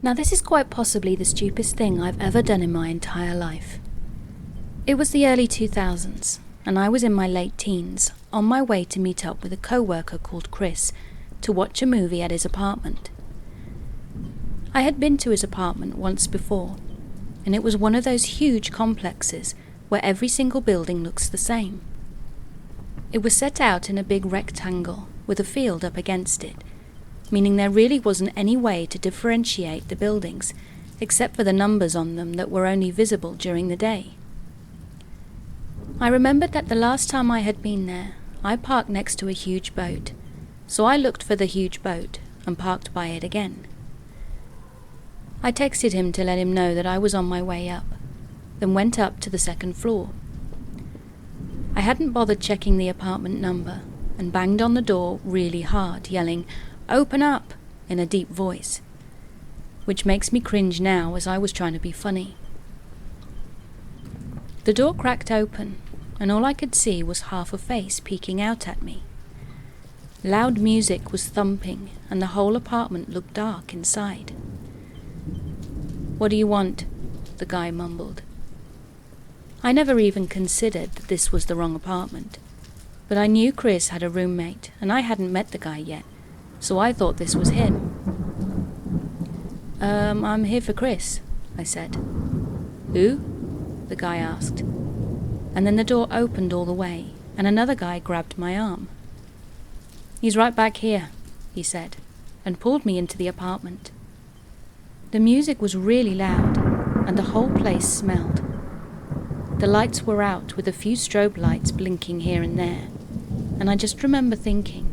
Now this is quite possibly the stupidest thing I've ever done in my entire life. It was the early 2000s, and I was in my late teens, on my way to meet up with a co-worker called Chris to watch a movie at his apartment. I had been to his apartment once before, and it was one of those huge complexes where every single building looks the same. It was set out in a big rectangle with a field up against it, meaning there really wasn't any way to differentiate the buildings except for the numbers on them that were only visible during the day. I remembered that the last time I had been there, I parked next to a huge boat, so I looked for the huge boat and parked by it again. I texted him to let him know that I was on my way up, then went up to the second floor. I hadn't bothered checking the apartment number and banged on the door really hard, yelling, "Open up!" in a deep voice, which makes me cringe now as I was trying to be funny. The door cracked open, and all I could see was half a face peeking out at me. Loud music was thumping, and the whole apartment looked dark inside. "What do you want?" the guy mumbled. I never even considered that this was the wrong apartment, but I knew Chris had a roommate, and I hadn't met the guy yet, so I thought this was him. I'm here for Chris," I said. "Who?" the guy asked. And then the door opened all the way, and another guy grabbed my arm. "He's right back here," he said, and pulled me into the apartment. The music was really loud, and the whole place smelled. The lights were out with a few strobe lights blinking here and there, and I just remember thinking,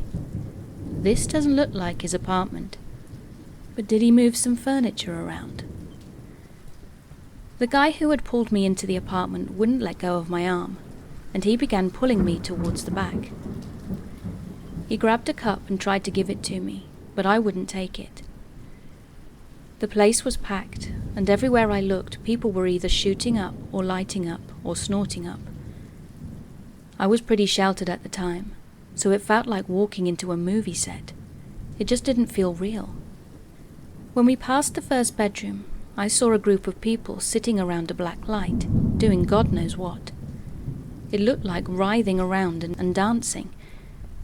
this doesn't look like his apartment, but did he move some furniture around? The guy who had pulled me into the apartment wouldn't let go of my arm, and he began pulling me towards the back. He grabbed a cup and tried to give it to me, but I wouldn't take it. The place was packed, and everywhere I looked, people were either shooting up or lighting up or snorting up. I was pretty sheltered at the time, so it felt like walking into a movie set. It just didn't feel real. When we passed the first bedroom, I saw a group of people sitting around a black light, doing God knows what. It looked like writhing around and dancing,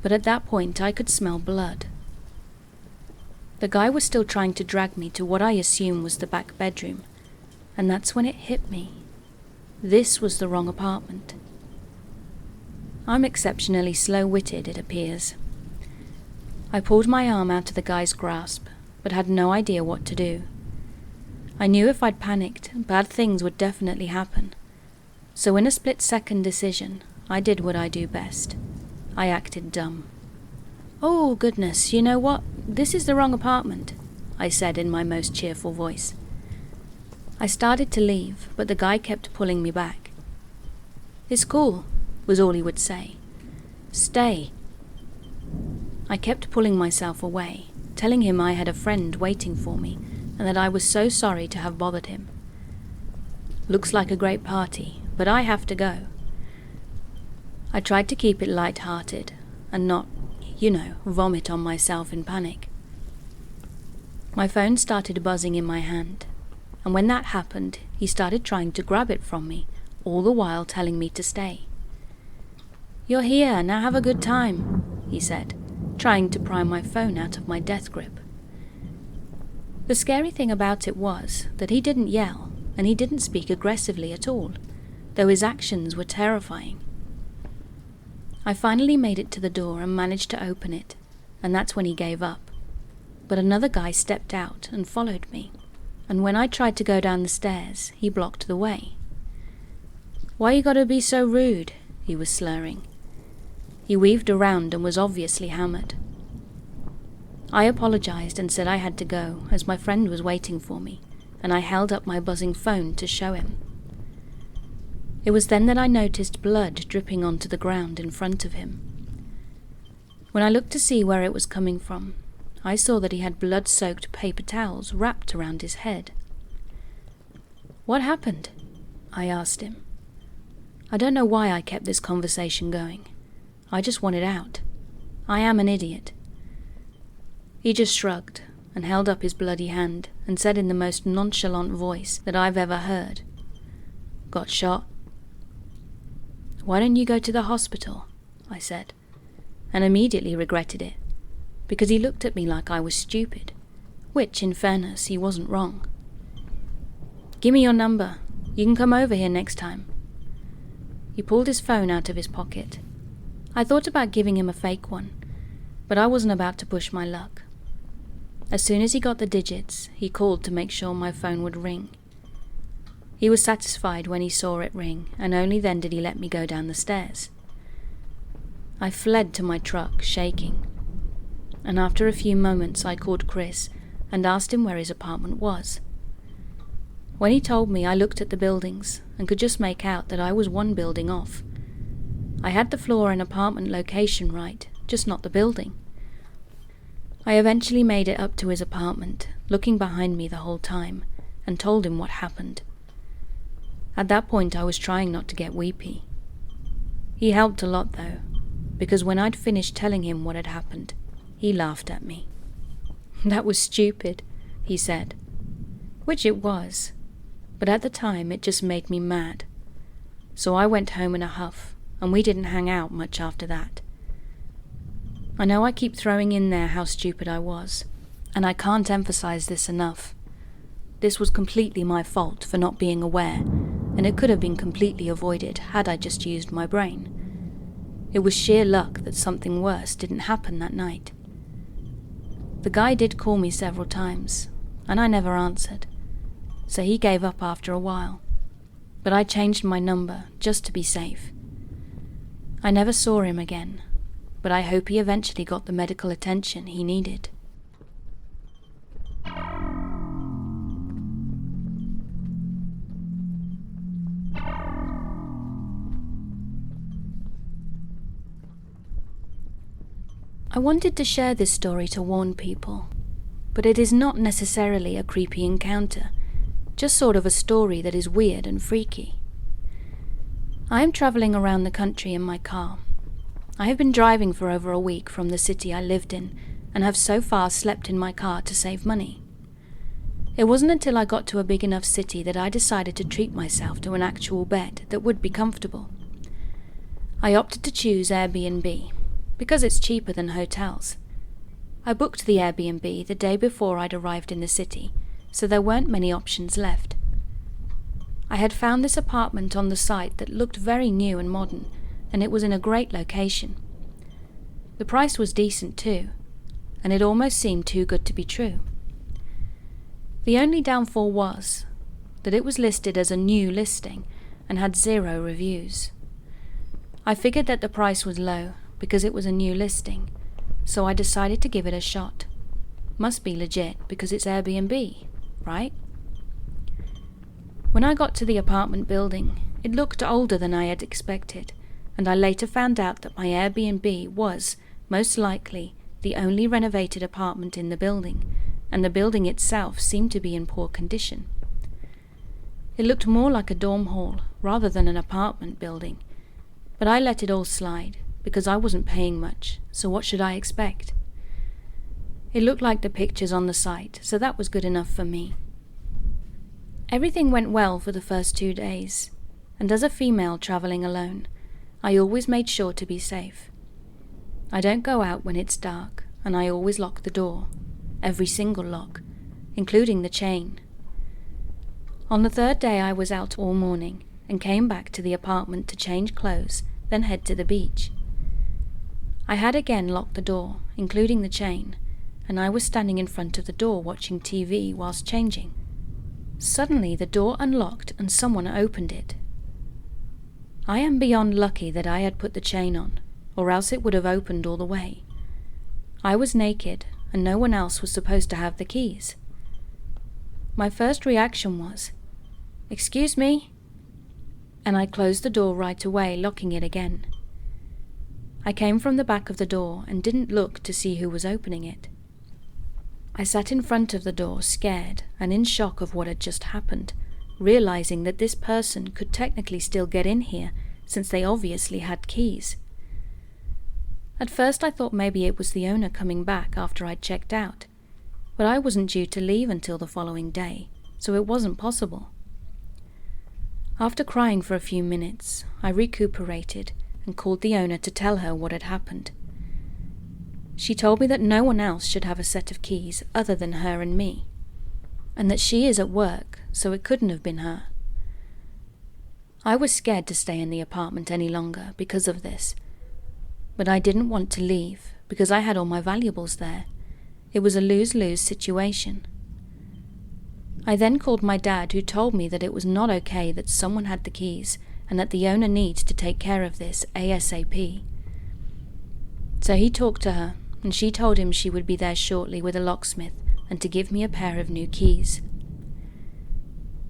but at that point I could smell blood. The guy was still trying to drag me to what I assume was the back bedroom, and that's when it hit me. This was the wrong apartment. I'm exceptionally slow-witted, it appears. I pulled my arm out of the guy's grasp, but had no idea what to do. I knew if I'd panicked, bad things would definitely happen. So in a split-second decision, I did what I do best. I acted dumb. "Oh, goodness, you know what? This is the wrong apartment," I said in my most cheerful voice. I started to leave, but the guy kept pulling me back. "It's cool," was all he would say. "Stay." I kept pulling myself away, telling him I had a friend waiting for me, and that I was so sorry to have bothered him. "Looks like a great party, but I have to go." I tried to keep it light-hearted, and not, vomit on myself in panic. My phone started buzzing in my hand, and when that happened, he started trying to grab it from me, all the while telling me to stay. "You're here, now have a good time," he said, trying to pry my phone out of my death grip. The scary thing about it was that he didn't yell, and he didn't speak aggressively at all, though his actions were terrifying. I finally made it to the door and managed to open it, and that's when he gave up. But another guy stepped out and followed me, and when I tried to go down the stairs, he blocked the way. "Why you gotta be so rude?" he was slurring. He weaved around and was obviously hammered. I apologized and said I had to go, as my friend was waiting for me, and I held up my buzzing phone to show him. It was then that I noticed blood dripping onto the ground in front of him. When I looked to see where it was coming from, I saw that he had blood-soaked paper towels wrapped around his head. "What happened?" I asked him. I don't know why I kept this conversation going. I just wanted out. I am an idiot. He just shrugged and held up his bloody hand and said in the most nonchalant voice that I've ever heard, "Got shot?" "Why don't you go to the hospital?" I said, and immediately regretted it, because he looked at me like I was stupid, which, in fairness, he wasn't wrong. "Give me your number. You can come over here next time." He pulled his phone out of his pocket. I thought about giving him a fake one, but I wasn't about to push my luck. As soon as he got the digits, he called to make sure my phone would ring. He was satisfied when he saw it ring, and only then did he let me go down the stairs. I fled to my truck, shaking, and after a few moments I called Chris and asked him where his apartment was. When he told me, I looked at the buildings and could just make out that I was one building off. I had the floor and apartment location right, just not the building. I eventually made it up to his apartment, looking behind me the whole time, and told him what happened. At that point I was trying not to get weepy. He helped a lot though, because when I'd finished telling him what had happened, he laughed at me. "That was stupid," he said. Which it was, but at the time it just made me mad. So I went home in a huff, and we didn't hang out much after that. I know I keep throwing in there how stupid I was, and I can't emphasize this enough. This was completely my fault for not being aware, and it could have been completely avoided had I just used my brain. It was sheer luck that something worse didn't happen that night. The guy did call me several times, and I never answered, so he gave up after a while, but I changed my number just to be safe. I never saw him again, but I hope he eventually got the medical attention he needed. I wanted to share this story to warn people, but it is not necessarily a creepy encounter, just sort of a story that is weird and freaky. I am travelling around the country in my car. I have been driving for over a week from the city I lived in, and have so far slept in my car to save money. It wasn't until I got to a big enough city that I decided to treat myself to an actual bed that would be comfortable. I opted to choose Airbnb, because it's cheaper than hotels. I booked the Airbnb the day before I'd arrived in the city, so there weren't many options left. I had found this apartment on the site that looked very new and modern, and it was in a great location. The price was decent too, and it almost seemed too good to be true. The only downfall was that it was listed as a new listing and had 0 reviews. I figured that the price was low because it was a new listing, so I decided to give it a shot. Must be legit because it's Airbnb, right? When I got to the apartment building, it looked older than I had expected, and I later found out that my Airbnb was, most likely, the only renovated apartment in the building, and the building itself seemed to be in poor condition. It looked more like a dorm hall rather than an apartment building, but I let it all slide because I wasn't paying much, so what should I expect? It looked like the pictures on the site, so that was good enough for me. Everything went well for the first 2 days, and as a female travelling alone, I always made sure to be safe. I don't go out when it's dark, and I always lock the door, every single lock, including the chain. On the 3rd day I was out all morning, and came back to the apartment to change clothes, then head to the beach. I had again locked the door, including the chain, and I was standing in front of the door watching TV whilst changing. Suddenly the door unlocked and someone opened it. I am beyond lucky that I had put the chain on, or else it would have opened all the way. I was naked, and no one else was supposed to have the keys. My first reaction was, "Excuse me?" and I closed the door right away, locking it again. I came from the back of the door and didn't look to see who was opening it. I sat in front of the door, scared and in shock of what had just happened, realizing that this person could technically still get in here since they obviously had keys. At first I thought maybe it was the owner coming back after I'd checked out, but I wasn't due to leave until the following day, so it wasn't possible. After crying for a few minutes, I recuperated and called the owner to tell her what had happened. She told me that no one else should have a set of keys other than her and me, and that she is at work, so it couldn't have been her. I was scared to stay in the apartment any longer because of this, but I didn't want to leave because I had all my valuables there. It was a lose-lose situation. I then called my dad, who told me that it was not okay that someone had the keys and that the owner needs to take care of this ASAP. So he talked to her, and she told him she would be there shortly with a locksmith and to give me a pair of new keys.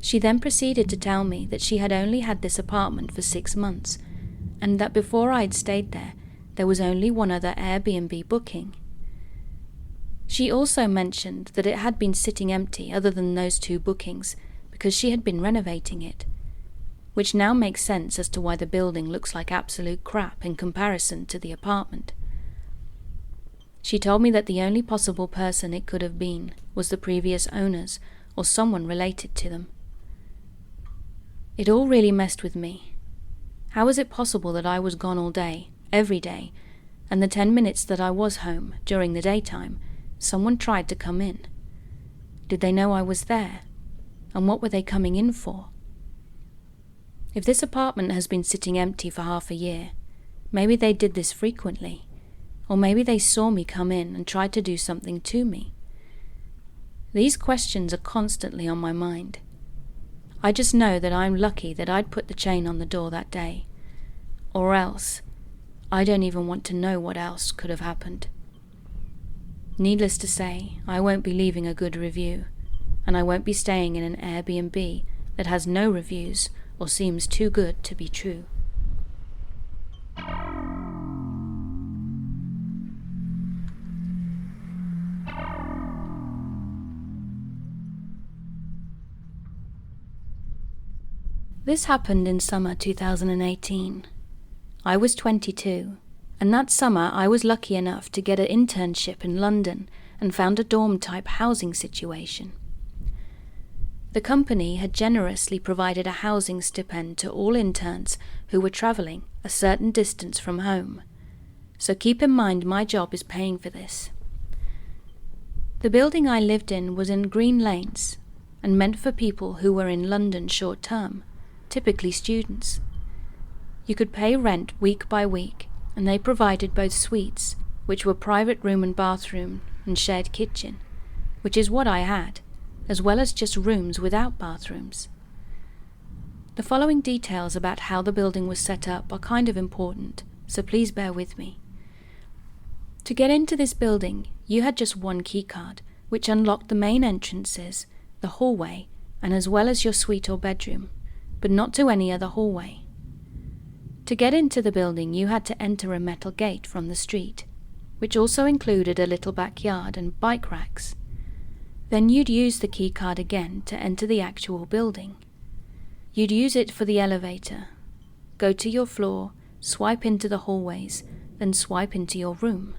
She then proceeded to tell me that she had only had this apartment for 6 months, and that before I'd stayed there was only one other Airbnb booking. She also mentioned that it had been sitting empty other than those 2 bookings because she had been renovating it, which now makes sense as to why the building looks like absolute crap in comparison to the apartment. She told me that the only possible person it could have been was the previous owners or someone related to them. It all really messed with me. How was it possible that I was gone all day, every day, and the 10 minutes that I was home during the daytime, someone tried to come in? Did they know I was there? And what were they coming in for? If this apartment has been sitting empty for half a year, maybe they did this frequently, or maybe they saw me come in and tried to do something to me. These questions are constantly on my mind. I just know that I'm lucky that I'd put the chain on the door that day, or else I don't even want to know what else could have happened. Needless to say, I won't be leaving a good review, and I won't be staying in an Airbnb that has no reviews or seems too good to be true. This happened in summer 2018. I was 22, and that summer I was lucky enough to get an internship in London and found a dorm-type housing situation. The company had generously provided a housing stipend to all interns who were travelling a certain distance from home, so keep in mind my job is paying for this. The building I lived in was in Green Lanes and meant for people who were in London short-term, typically students. You could pay rent week by week, and they provided both suites, which were private room and bathroom, and shared kitchen, which is what I had, as well as just rooms without bathrooms. The following details about how the building was set up are kind of important, so please bear with me. To get into this building, you had just one keycard, which unlocked the main entrances, the hallway, and as well as your suite or bedroom, but not to any other hallway. To get into the building, you had to enter a metal gate from the street, which also included a little backyard and bike racks. Then you'd use the keycard again to enter the actual building. You'd use it for the elevator, go to your floor, swipe into the hallways, then swipe into your room.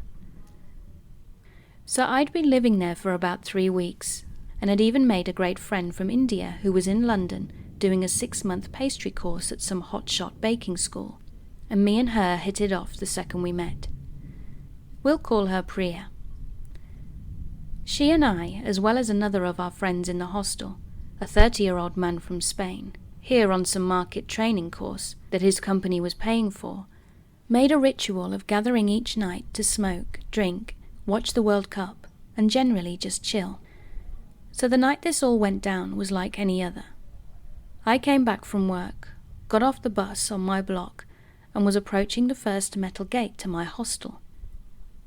So I'd been living there for about 3 weeks, and had even made a great friend from India who was in London doing a 6-month pastry course at some hotshot baking school, and me and her hit it off the second we met. We'll call her Priya. She and I, as well as another of our friends in the hostel, a 30-year-old man from Spain, here on some market training course that his company was paying for, made a ritual of gathering each night to smoke, drink, watch the World Cup, and generally just chill. So the night this all went down was like any other. I came back from work, got off the bus on my block, and was approaching the first metal gate to my hostel.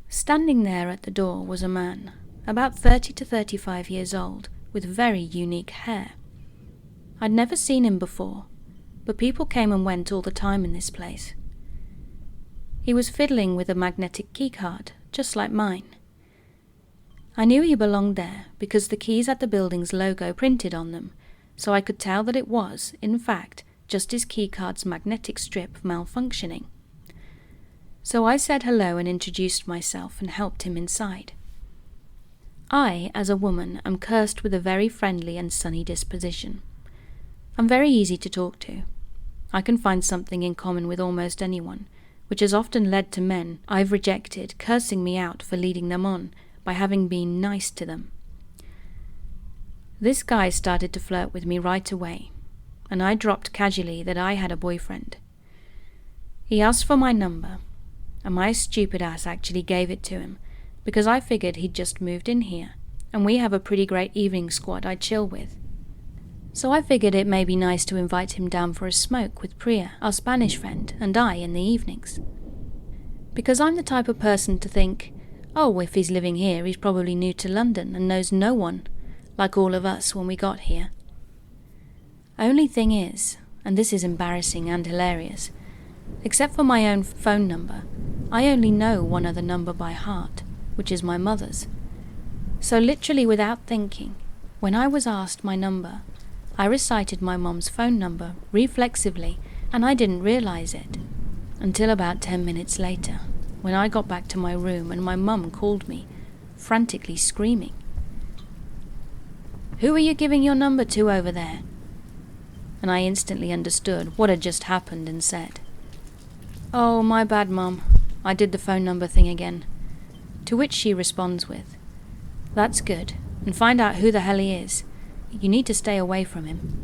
Standing there at the door was a man, about 30 to 35 years old, with very unique hair. I'd never seen him before, but people came and went all the time in this place. He was fiddling with a magnetic keycard, just like mine. I knew he belonged there because the keys had the building's logo printed on them, so I could tell that it was, in fact, just his keycard's magnetic strip malfunctioning. So I said hello and introduced myself and helped him inside. I, as a woman, am cursed with a very friendly and sunny disposition. I'm very easy to talk to. I can find something in common with almost anyone, which has often led to men I've rejected cursing me out for leading them on by having been nice to them. This guy started to flirt with me right away, and I dropped casually that I had a boyfriend. He asked for my number, and my stupid ass actually gave it to him, because I figured he'd just moved in here, and we have a pretty great evening squad I chill with. So I figured it may be nice to invite him down for a smoke with Priya, our Spanish friend, and I in the evenings. Because I'm the type of person to think, oh, if he's living here, he's probably new to London and knows no one, like all of us when we got here. Only thing is, and this is embarrassing and hilarious, except for my own phone number, I only know one other number by heart, which is my mother's. So literally without thinking, when I was asked my number, I recited my mom's phone number reflexively, and I didn't realize it until about 10 minutes later, when I got back to my room and my mum called me, frantically screaming. "Who are you giving your number to over there?" And I instantly understood what had just happened and said, "Oh, my bad, Mum. I did the phone number thing again." To which she responds with, "That's good, and find out who the hell he is. You need to stay away from him."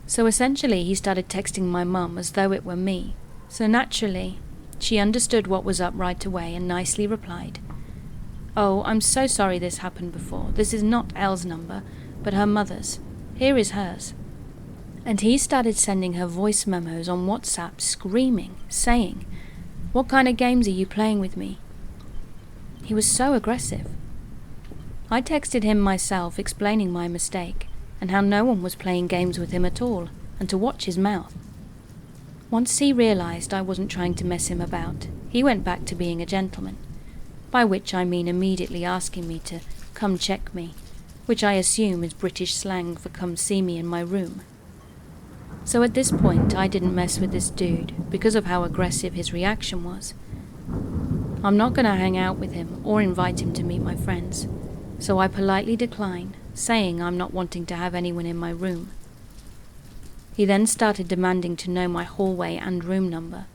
So essentially he started texting my mum as though it were me. So naturally, she understood what was up right away and nicely replied, "Oh, I'm so sorry this happened before. This is not Elle's number, but her mother's. Here is hers." And he started sending her voice memos on WhatsApp screaming, saying, "What kind of games are you playing with me?" He was so aggressive. I texted him myself explaining my mistake and how no one was playing games with him at all, and to watch his mouth. Once he realized I wasn't trying to mess him about, he went back to being a gentleman, by which I mean immediately asking me to come check me, which I assume is British slang for come see me in my room. So at this point I didn't mess with this dude because of how aggressive his reaction was. I'm not going to hang out with him or invite him to meet my friends, so I politely decline, saying I'm not wanting to have anyone in my room. He then started demanding to know my hallway and room number.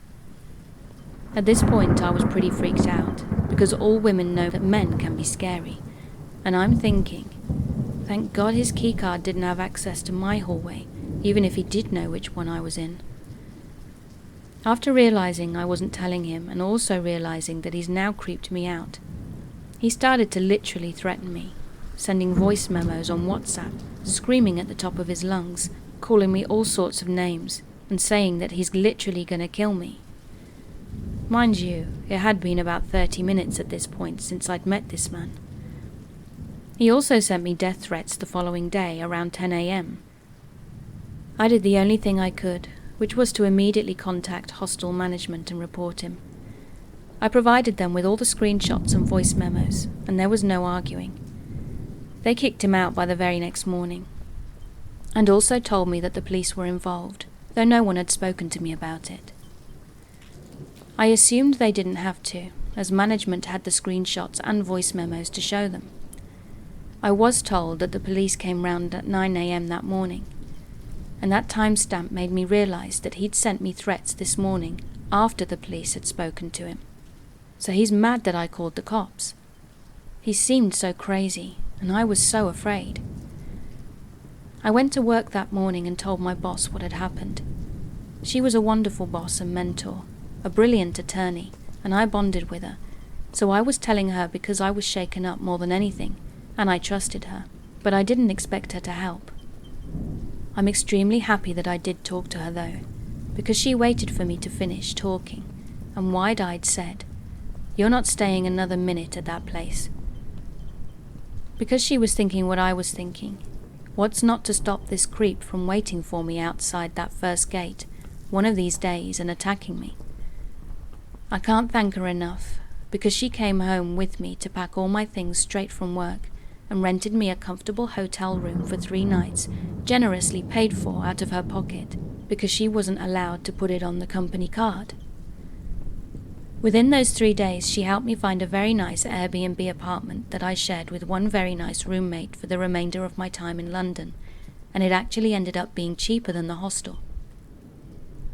At this point I was pretty freaked out, because all women know that men can be scary, and I'm thinking, thank God his keycard didn't have access to my hallway, even if he did know which one I was in. After realizing I wasn't telling him, and also realizing that he's now creeped me out, he started to literally threaten me, sending voice memos on WhatsApp, screaming at the top of his lungs, calling me all sorts of names, and saying that he's literally gonna kill me. Mind you, it had been about 30 minutes at this point since I'd met this man. He also sent me death threats the following day around 10 a.m. I did the only thing I could, which was to immediately contact hostel management and report him. I provided them with all the screenshots and voice memos, and there was no arguing. They kicked him out by the very next morning, and also told me that the police were involved, though no one had spoken to me about it. I assumed they didn't have to, as management had the screenshots and voice memos to show them. I was told that the police came round at 9 a.m. that morning, and that timestamp made me realize that he'd sent me threats this morning after the police had spoken to him. So he's mad that I called the cops. He seemed so crazy, and I was so afraid. I went to work that morning and told my boss what had happened. She was a wonderful boss and mentor, a brilliant attorney, and I bonded with her, so I was telling her because I was shaken up more than anything, and I trusted her, but I didn't expect her to help. I'm extremely happy that I did talk to her though, because she waited for me to finish talking, and wide-eyed said, "You're not staying another minute at that place." Because she was thinking what I was thinking. What's not to stop this creep from waiting for me outside that first gate, one of these days, and attacking me? I can't thank her enough, because she came home with me to pack all my things straight from work, and rented me a comfortable hotel room for 3 nights, generously paid for out of her pocket, because she wasn't allowed to put it on the company card. Within those 3 days, she helped me find a very nice Airbnb apartment that I shared with one very nice roommate for the remainder of my time in London, and it actually ended up being cheaper than the hostel.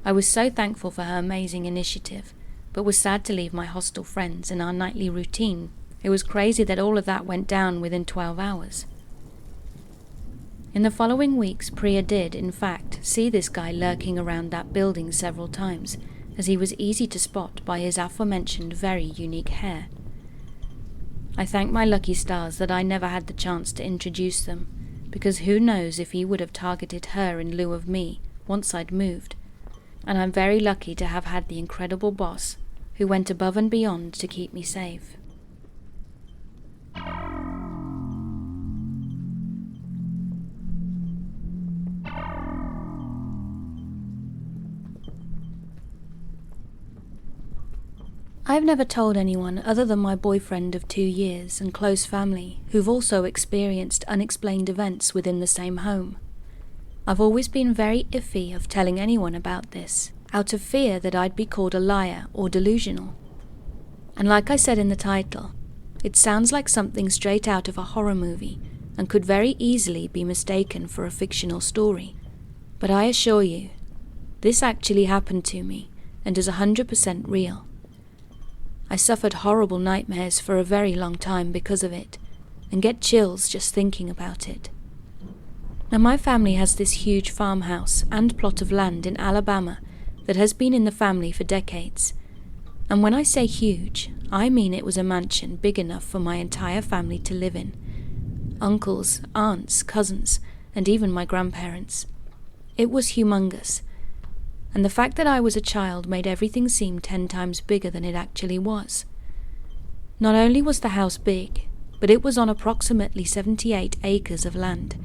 I was so thankful for her amazing initiative, but was sad to leave my hostel friends and our nightly routine. It was crazy that all of that went down within 12 hours. In the following weeks, Priya did, in fact, see this guy lurking around that building several times, as he was easy to spot by his aforementioned very unique hair. I thank my lucky stars that I never had the chance to introduce them, because who knows if he would have targeted her in lieu of me once I'd moved, and I'm very lucky to have had the incredible boss who went above and beyond to keep me safe. I've never told anyone other than my boyfriend of 2 years and close family who've also experienced unexplained events within the same home. I've always been very iffy of telling anyone about this, out of fear that I'd be called a liar or delusional. And like I said in the title, it sounds like something straight out of a horror movie and could very easily be mistaken for a fictional story. But I assure you, this actually happened to me and is 100% real. I suffered horrible nightmares for a very long time because of it, and get chills just thinking about it. Now my family has this huge farmhouse and plot of land in Alabama that has been in the family for decades. And when I say huge, I mean it was a mansion big enough for my entire family to live in. Uncles, aunts, cousins, and even my grandparents. It was humongous. And the fact that I was a child made everything seem 10 times bigger than it actually was. Not only was the house big, but it was on approximately 78 acres of land.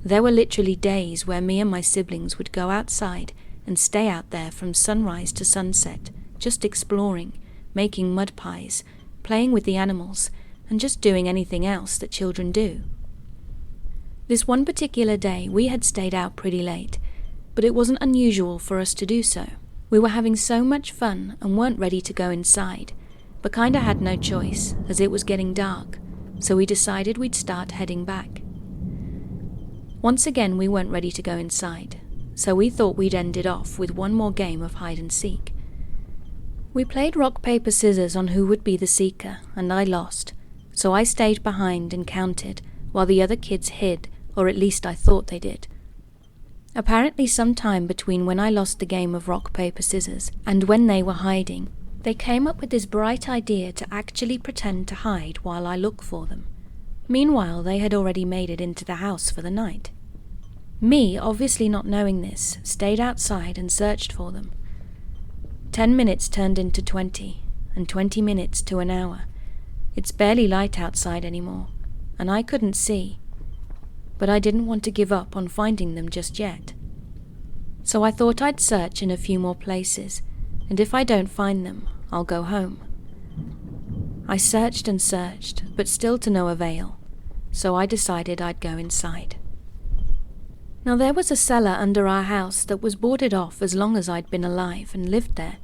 There were literally days where me and my siblings would go outside and stay out there from sunrise to sunset, just exploring, making mud pies, playing with the animals, and just doing anything else that children do. This one particular day we had stayed out pretty late, but it wasn't unusual for us to do so. We were having so much fun and weren't ready to go inside, but kinda had no choice as it was getting dark, so we decided we'd start heading back. Once again we weren't ready to go inside, so we thought we'd end it off with one more game of hide and seek. We played rock, paper, scissors on who would be the seeker, and I lost, so I stayed behind and counted while the other kids hid, or at least I thought they did. Apparently sometime between when I lost the game of rock, paper, scissors and when they were hiding, they came up with this bright idea to actually pretend to hide while I look for them. Meanwhile, they had already made it into the house for the night. Me, obviously not knowing this, stayed outside and searched for them. 10 minutes turned into 20, and 20 minutes to an hour. It's barely light outside anymore, and I couldn't see. But I didn't want to give up on finding them just yet. So I thought I'd search in a few more places, and if I don't find them, I'll go home. I searched and searched, but still to no avail, so I decided I'd go inside. Now there was a cellar under our house that was boarded off as long as I'd been alive and lived there.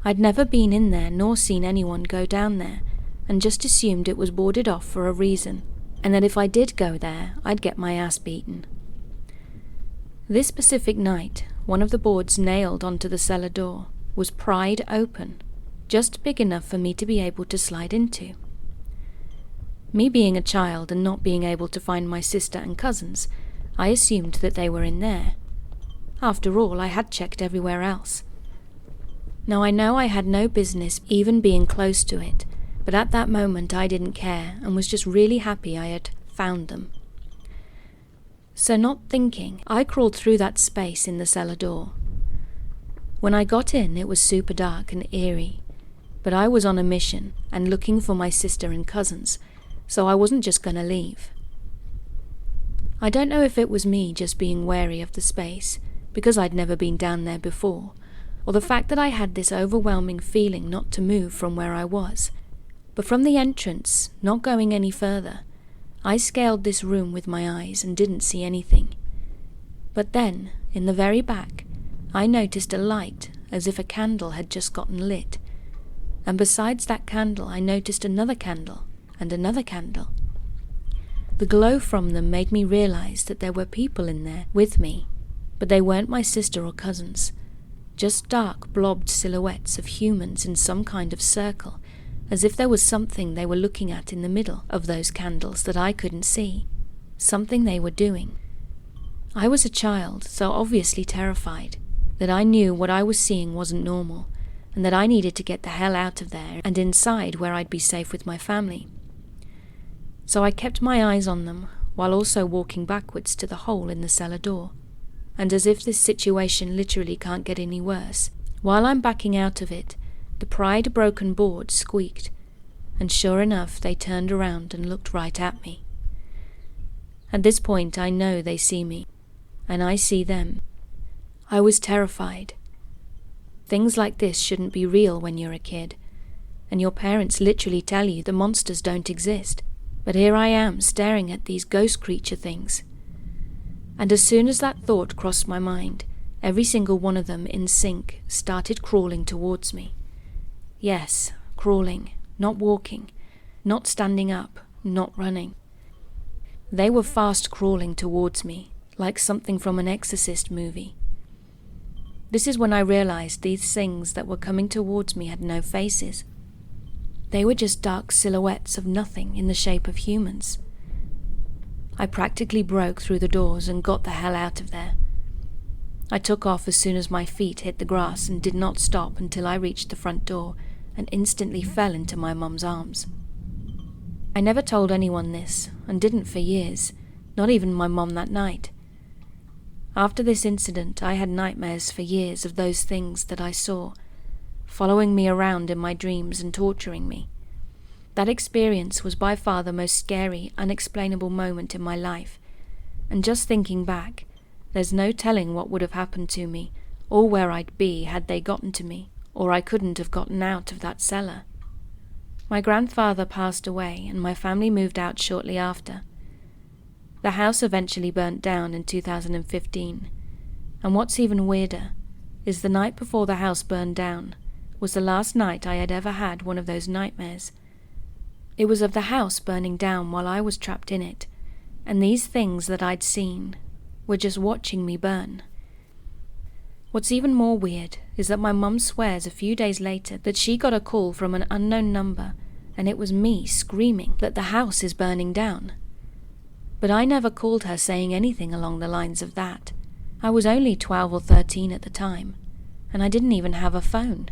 I'd never been in there nor seen anyone go down there, and just assumed it was boarded off for a reason, and that if I did go there, I'd get my ass beaten. This specific night, one of the boards nailed onto the cellar door was pried open, just big enough for me to be able to slide into. Me being a child and not being able to find my sister and cousins, I assumed that they were in there. After all, I had checked everywhere else. Now I know I had no business even being close to it, but at that moment I didn't care and was just really happy I had found them. So not thinking, I crawled through that space in the cellar door. When I got in, it was super dark and eerie, but I was on a mission and looking for my sister and cousins, so I wasn't just gonna leave. I don't know if it was me just being wary of the space, because I'd never been down there before, or the fact that I had this overwhelming feeling not to move from where I was. But from the entrance, not going any further, I scaled this room with my eyes and didn't see anything. But then, in the very back, I noticed a light as if a candle had just gotten lit, and besides that candle I noticed another candle and another candle. The glow from them made me realize that there were people in there with me, but they weren't my sister or cousins, just dark blobbed silhouettes of humans in some kind of circle, as if there was something they were looking at in the middle of those candles that I couldn't see, something they were doing. I was a child, so obviously terrified, that I knew what I was seeing wasn't normal, and that I needed to get the hell out of there and inside where I'd be safe with my family. So I kept my eyes on them, while also walking backwards to the hole in the cellar door. And as if this situation literally can't get any worse, while I'm backing out of it, the pried broken board squeaked, and sure enough they turned around and looked right at me. At this point I know they see me, and I see them. I was terrified. Things like this shouldn't be real when you're a kid, and your parents literally tell you the monsters don't exist, but here I am staring at these ghost creature things. And as soon as that thought crossed my mind, every single one of them in sync started crawling towards me. Yes, crawling, not walking, not standing up, not running. They were fast crawling towards me, like something from an Exorcist movie. This is when I realized these things that were coming towards me had no faces. They were just dark silhouettes of nothing in the shape of humans. I practically broke through the doors and got the hell out of there. I took off as soon as my feet hit the grass and did not stop until I reached the front door and instantly fell into my mum's arms. I never told anyone this, and didn't for years, not even my mum that night. After this incident, I had nightmares for years of those things that I saw, following me around in my dreams and torturing me. That experience was by far the most scary, unexplainable moment in my life, and just thinking back, there's no telling what would have happened to me, or where I'd be had they gotten to me, or I couldn't have gotten out of that cellar. My grandfather passed away, and my family moved out shortly after. The house eventually burnt down in 2015, and what's even weirder is the night before the house burned down was the last night I had ever had one of those nightmares. It was of the house burning down while I was trapped in it, and these things that I'd seen were just watching me burn. What's even more weird is that my mum swears a few days later that she got a call from an unknown number, and it was me screaming that the house is burning down. But I never called her saying anything along the lines of that. I was only 12 or 13 at the time, and I didn't even have a phone.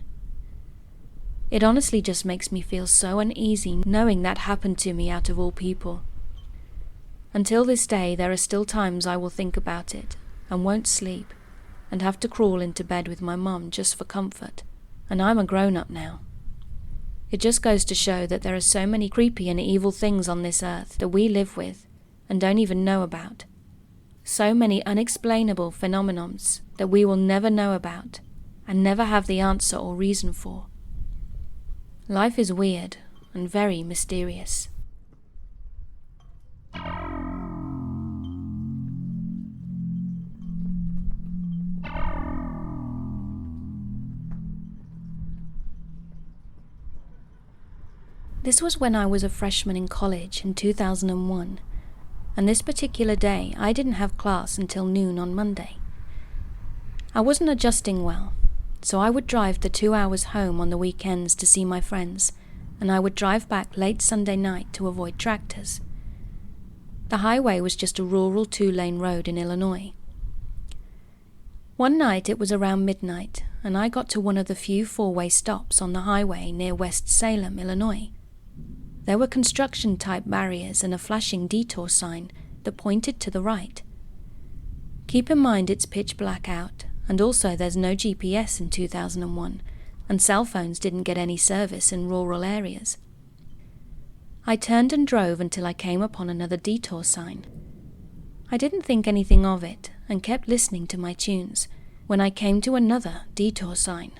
It honestly just makes me feel so uneasy knowing that happened to me out of all people. Until this day, there are still times I will think about it, and won't sleep, and have to crawl into bed with my mum just for comfort, and I'm a grown-up now. It just goes to show that there are so many creepy and evil things on this earth that we live with, and don't even know about. So many unexplainable phenomenons that we will never know about, and never have the answer or reason for. Life is weird and very mysterious. This was when I was a freshman in college in 2001, and this particular day I didn't have class until noon on Monday. I wasn't adjusting well, so I would drive the 2 hours home on the weekends to see my friends, and I would drive back late Sunday night to avoid tractors. The highway was just a rural 2-lane road in Illinois. One night it was around midnight, and I got to one of the few 4-way stops on the highway near West Salem, Illinois. There were construction-type barriers and a flashing detour sign that pointed to the right. Keep in mind it's pitch black out, and also there's no GPS in 2001, and cell phones didn't get any service in rural areas. I turned and drove until I came upon another detour sign. I didn't think anything of it, and kept listening to my tunes, when I came to another detour sign.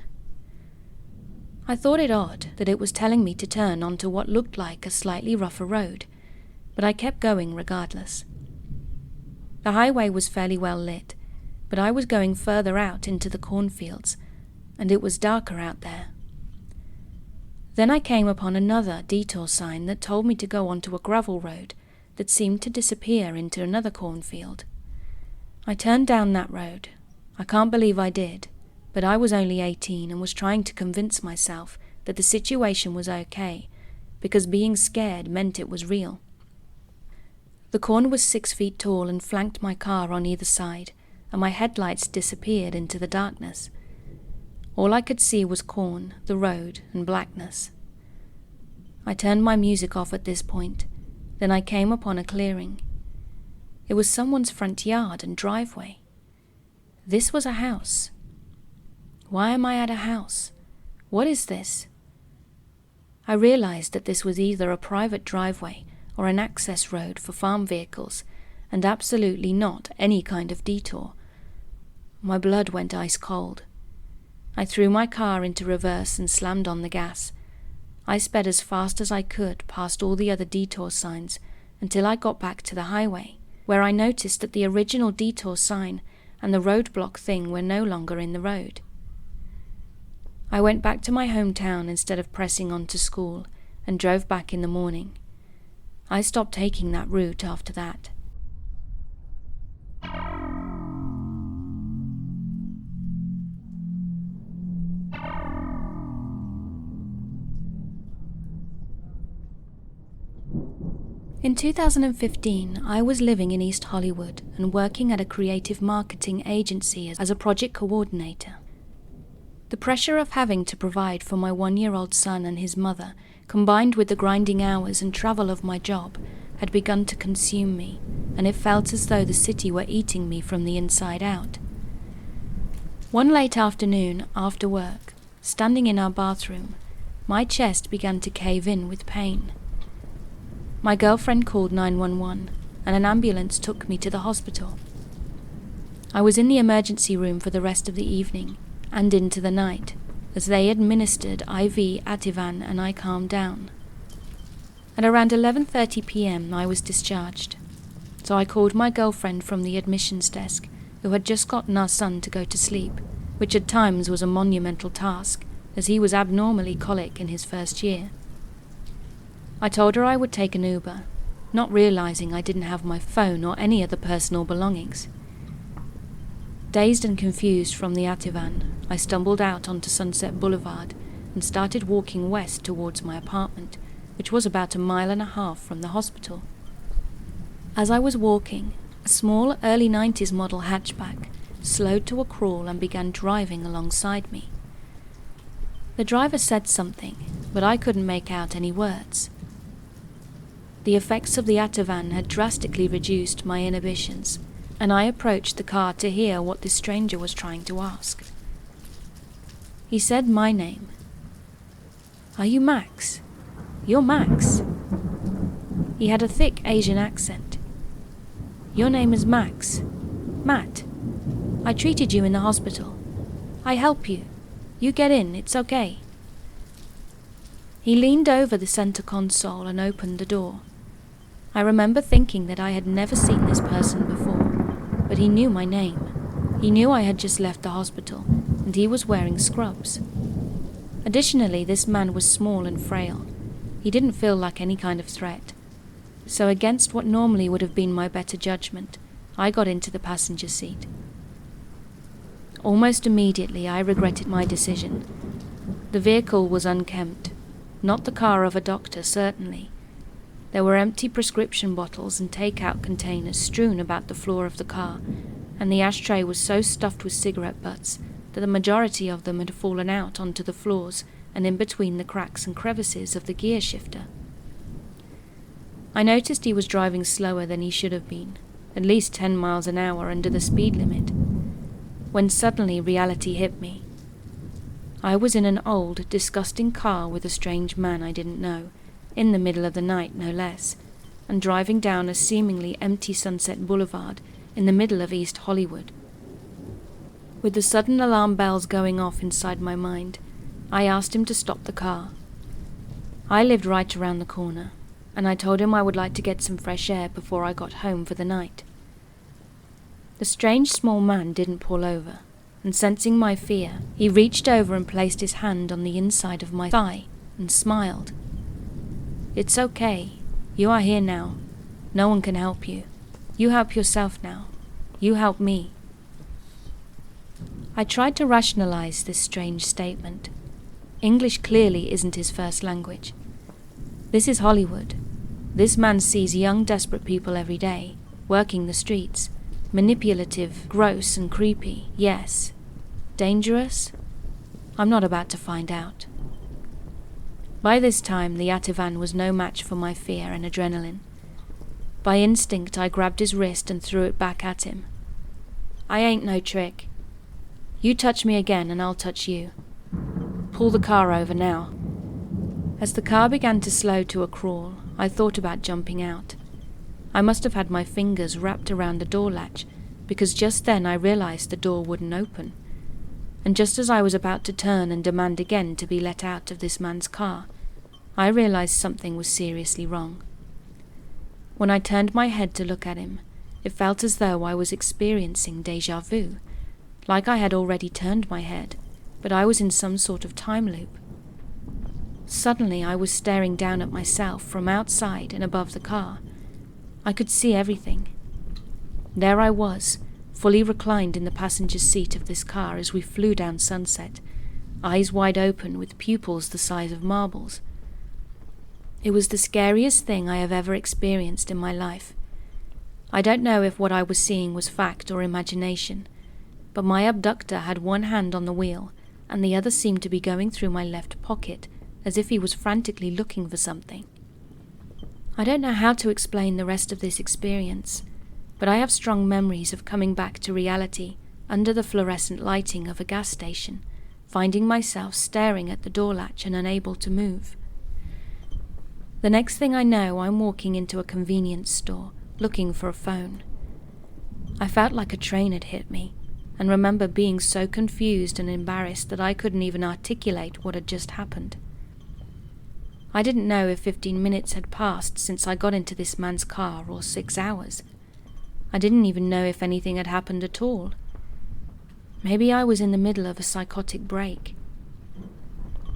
I thought it odd that it was telling me to turn onto what looked like a slightly rougher road, but I kept going regardless. The highway was fairly well lit, but I was going further out into the cornfields, and it was darker out there. Then I came upon another detour sign that told me to go onto a gravel road that seemed to disappear into another cornfield. I turned down that road. I can't believe I did, but I was only 18 and was trying to convince myself that the situation was okay, because being scared meant it was real. The corn was 6 feet tall and flanked my car on either side, and my headlights disappeared into the darkness. All I could see was corn, the road, and blackness. I turned my music off at this point. Then I came upon a clearing. It was someone's front yard and driveway. This was a house. Why am I at a house? What is this? I realized that this was either a private driveway or an access road for farm vehicles, and absolutely not any kind of detour. My blood went ice cold. I threw my car into reverse and slammed on the gas. I sped as fast as I could past all the other detour signs until I got back to the highway, where I noticed that the original detour sign and the roadblock thing were no longer in the road. I went back to my hometown instead of pressing on to school and drove back in the morning. I stopped taking that route after that. In 2015, I was living in East Hollywood and working at a creative marketing agency as a project coordinator. The pressure of having to provide for my 1-year-old son and his mother, combined with the grinding hours and travel of my job, had begun to consume me, and it felt as though the city were eating me from the inside out. One late afternoon, after work, standing in our bathroom, my chest began to cave in with pain. My girlfriend called 911, and an ambulance took me to the hospital. I was in the emergency room for the rest of the evening, and into the night, as they administered IV Ativan and I calmed down. At around 11:30 p.m. I was discharged, so I called my girlfriend from the admissions desk, who had just gotten our son to go to sleep, which at times was a monumental task, as he was abnormally colic in his first year. I told her I would take an Uber, not realizing I didn't have my phone or any other personal belongings. Dazed and confused from the Ativan, I stumbled out onto Sunset Boulevard and started walking west towards my apartment, which was about 1.5 miles from the hospital. As I was walking, a small early 90s model hatchback slowed to a crawl and began driving alongside me. The driver said something, but I couldn't make out any words. The effects of the Ativan had drastically reduced my inhibitions, and I approached the car to hear what this stranger was trying to ask. He said my name. "Are you Max? You're Max." He had a thick Asian accent. "Your name is Max. Matt. I treated you in the hospital. I help you. You get in, it's okay." He leaned over the center console and opened the door. I remember thinking that I had never seen this person before, but he knew my name. He knew I had just left the hospital, and he was wearing scrubs. Additionally, this man was small and frail. He didn't feel like any kind of threat. So against what normally would have been my better judgment, I got into the passenger seat. Almost immediately, I regretted my decision. The vehicle was unkempt. Not the car of a doctor, certainly. There were empty prescription bottles and take-out containers strewn about the floor of the car, and the ashtray was so stuffed with cigarette butts that the majority of them had fallen out onto the floors and in between the cracks and crevices of the gear shifter. I noticed he was driving slower than he should have been, at least 10 miles an hour under the speed limit, when suddenly reality hit me. I was in an old, disgusting car with a strange man I didn't know, in the middle of the night no less, and driving down a seemingly empty Sunset Boulevard in the middle of East Hollywood. With the sudden alarm bells going off inside my mind, I asked him to stop the car. I lived right around the corner, and I told him I would like to get some fresh air before I got home for the night. The strange small man didn't pull over, and sensing my fear, he reached over and placed his hand on the inside of my thigh, and smiled. "It's okay. You are here now. No one can help you. You help yourself now. You help me." I tried to rationalize this strange statement. English clearly isn't his first language. This is Hollywood. This man sees young, desperate people every day, working the streets. Manipulative, gross, and creepy, yes. Dangerous? I'm not about to find out. By this time, the Ativan was no match for my fear and adrenaline. By instinct, I grabbed his wrist and threw it back at him. "I ain't no trick. You touch me again and I'll touch you. Pull the car over now." As the car began to slow to a crawl, I thought about jumping out. I must have had my fingers wrapped around the door latch, because just then I realized the door wouldn't open. And just as I was about to turn and demand again to be let out of this man's car, I realized something was seriously wrong. When I turned my head to look at him, it felt as though I was experiencing déjà vu, like I had already turned my head, but I was in some sort of time loop. Suddenly I was staring down at myself from outside and above the car. I could see everything. There I was, fully reclined in the passenger seat of this car as we flew down Sunset, eyes wide open with pupils the size of marbles. It was the scariest thing I have ever experienced in my life. I don't know if what I was seeing was fact or imagination, but my abductor had one hand on the wheel, and the other seemed to be going through my left pocket, as if he was frantically looking for something. I don't know how to explain the rest of this experience, but I have strong memories of coming back to reality under the fluorescent lighting of a gas station, finding myself staring at the door latch and unable to move. The next thing I know, I'm walking into a convenience store, looking for a phone. I felt like a train had hit me, and remember being so confused and embarrassed that I couldn't even articulate what had just happened. I didn't know if 15 minutes had passed since I got into this man's car or 6 hours. I didn't even know if anything had happened at all. Maybe I was in the middle of a psychotic break.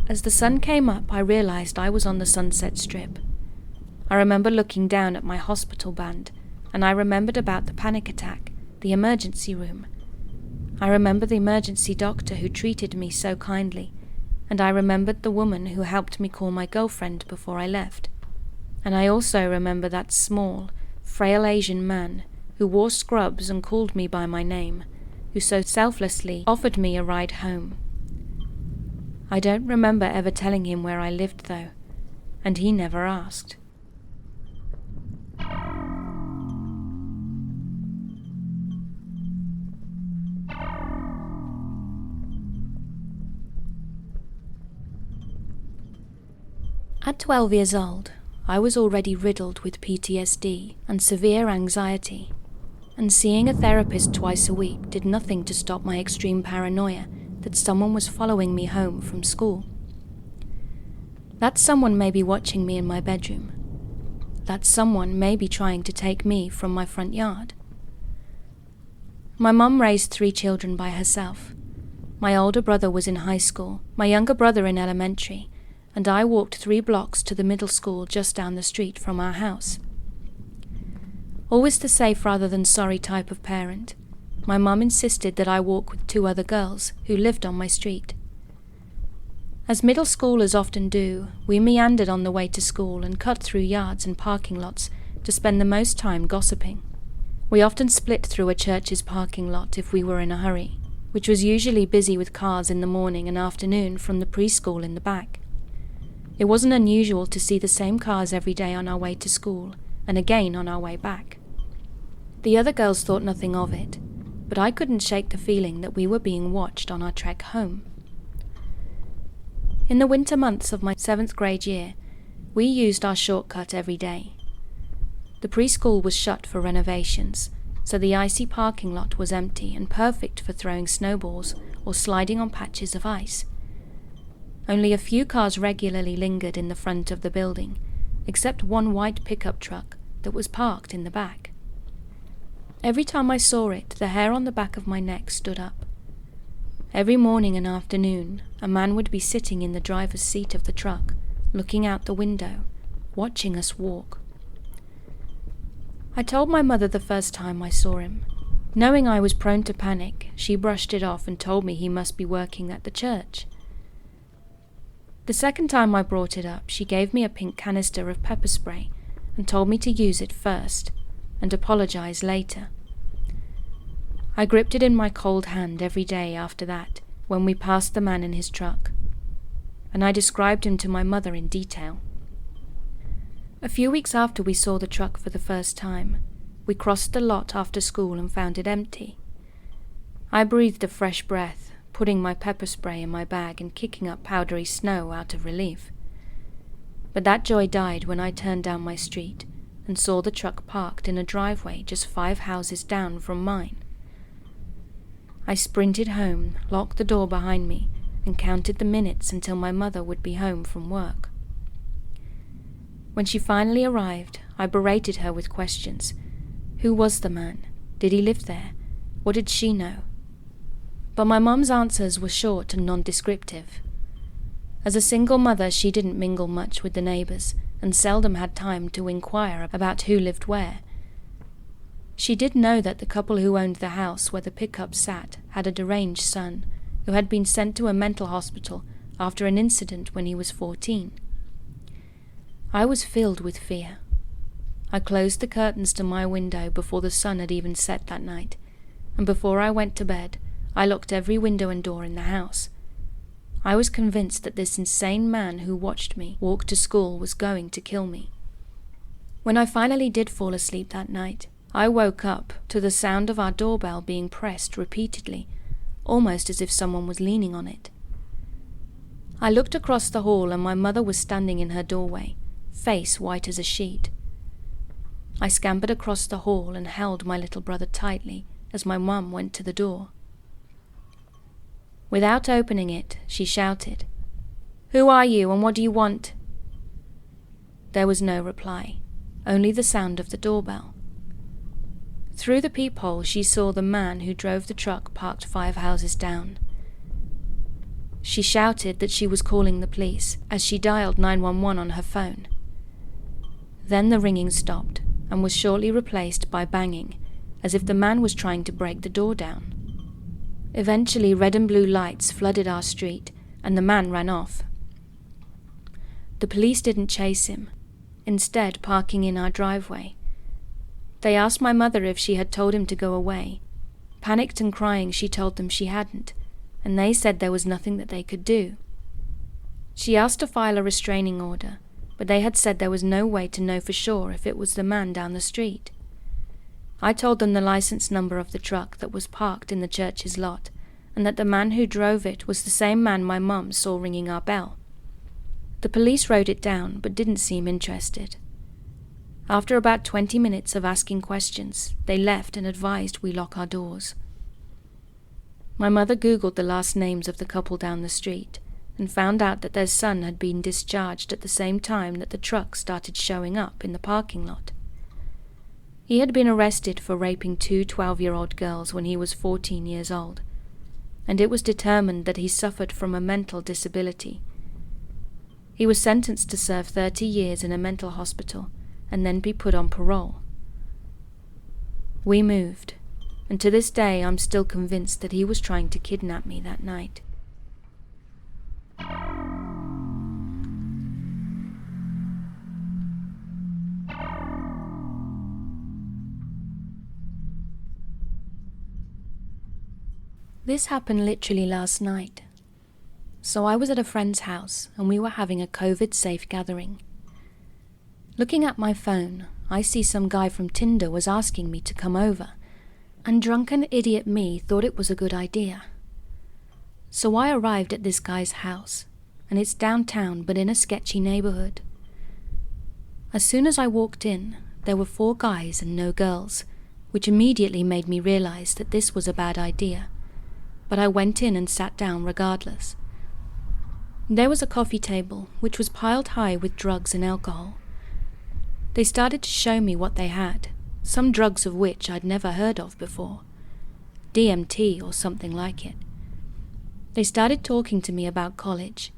As the sun came up, I realized I was on the Sunset Strip. I remember looking down at my hospital band, and I remembered about the panic attack, the emergency room. I remember the emergency doctor who treated me so kindly, and I remembered the woman who helped me call my girlfriend before I left. And I also remember that small, frail Asian man who wore scrubs and called me by my name, who so selflessly offered me a ride home. I don't remember ever telling him where I lived, though, and he never asked. At 12 years old, I was already riddled with PTSD and severe anxiety, and seeing a therapist twice a week did nothing to stop my extreme paranoia that someone was following me home from school. That someone may be watching me in my bedroom. That someone may be trying to take me from my front yard. My mum raised 3 children by herself. My older brother was in high school, my younger brother in elementary, and I walked 3 blocks to the middle school just down the street from our house. Always the safe rather than sorry type of parent, my mum insisted that I walk with 2 other girls who lived on my street. As middle schoolers often do, we meandered on the way to school and cut through yards and parking lots to spend the most time gossiping. We often split through a church's parking lot if we were in a hurry, which was usually busy with cars in the morning and afternoon from the preschool in the back. It wasn't unusual to see the same cars every day on our way to school, and again on our way back. The other girls thought nothing of it, but I couldn't shake the feeling that we were being watched on our trek home. In the winter months of my 7th grade year, we used our shortcut every day. The preschool was shut for renovations, so the icy parking lot was empty and perfect for throwing snowballs or sliding on patches of ice. Only a few cars regularly lingered in the front of the building, except one white pickup truck that was parked in the back. Every time I saw it, the hair on the back of my neck stood up. Every morning and afternoon, a man would be sitting in the driver's seat of the truck, looking out the window, watching us walk. I told my mother the first time I saw him. Knowing I was prone to panic, she brushed it off and told me he must be working at the church. The second time I brought it up, she gave me a pink canister of pepper spray and told me to use it first and apologize later. I gripped it in my cold hand every day after that, when we passed the man in his truck, and I described him to my mother in detail. A few weeks after we saw the truck for the first time, we crossed the lot after school and found it empty. I breathed a fresh breath, putting my pepper spray in my bag and kicking up powdery snow out of relief. But that joy died when I turned down my street and saw the truck parked in a driveway just 5 houses down from mine. I sprinted home, locked the door behind me, and counted the minutes until my mother would be home from work. When she finally arrived, I berated her with questions. Who was the man? Did he live there? What did she know? But my mum's answers were short and non-descriptive. As a single mother, she didn't mingle much with the neighbours, and seldom had time to inquire about who lived where. She did know that the couple who owned the house where the pickup sat had a deranged son, who had been sent to a mental hospital after an incident when he was 14. I was filled with fear. I closed the curtains to my window before the sun had even set that night, and before I went to bed, I locked every window and door in the house. I was convinced that this insane man who watched me walk to school was going to kill me. When I finally did fall asleep that night, I woke up to the sound of our doorbell being pressed repeatedly, almost as if someone was leaning on it. I looked across the hall and my mother was standing in her doorway, face white as a sheet. I scampered across the hall and held my little brother tightly as my mum went to the door. Without opening it, she shouted, "Who are you and what do you want?" There was no reply, only the sound of the doorbell. Through the peephole, she saw the man who drove the truck parked 5 houses down. She shouted that she was calling the police as she dialed 911 on her phone. Then the ringing stopped and was shortly replaced by banging, as if the man was trying to break the door down. Eventually, red and blue lights flooded our street, and the man ran off. The police didn't chase him, instead parking in our driveway. They asked my mother if she had told him to go away. Panicked and crying, she told them she hadn't, and they said there was nothing that they could do. She asked to file a restraining order, but they had said there was no way to know for sure if it was the man down the street. I told them the license number of the truck that was parked in the church's lot, and that the man who drove it was the same man my mum saw ringing our bell. The police wrote it down, but didn't seem interested. After about 20 minutes of asking questions, they left and advised we lock our doors. My mother Googled the last names of the couple down the street, and found out that their son had been discharged at the same time that the truck started showing up in the parking lot. He had been arrested for raping 2 12-year-old girls when he was 14 years old, and it was determined that he suffered from a mental disability. He was sentenced to serve 30 years in a mental hospital and then be put on parole. We moved, and to this day I'm still convinced that he was trying to kidnap me that night. This happened literally last night. So I was at a friend's house and we were having a COVID-safe gathering. Looking at my phone, I see some guy from Tinder was asking me to come over, and drunken idiot me thought it was a good idea. So I arrived at this guy's house, and it's downtown but in a sketchy neighborhood. As soon as I walked in, there were 4 guys and no girls, which immediately made me realize that this was a bad idea, but I went in and sat down regardless. There was a coffee table, which was piled high with drugs and alcohol. They started to show me what they had, some drugs of which I'd never heard of before. DMT or something like it. They started talking to me about college,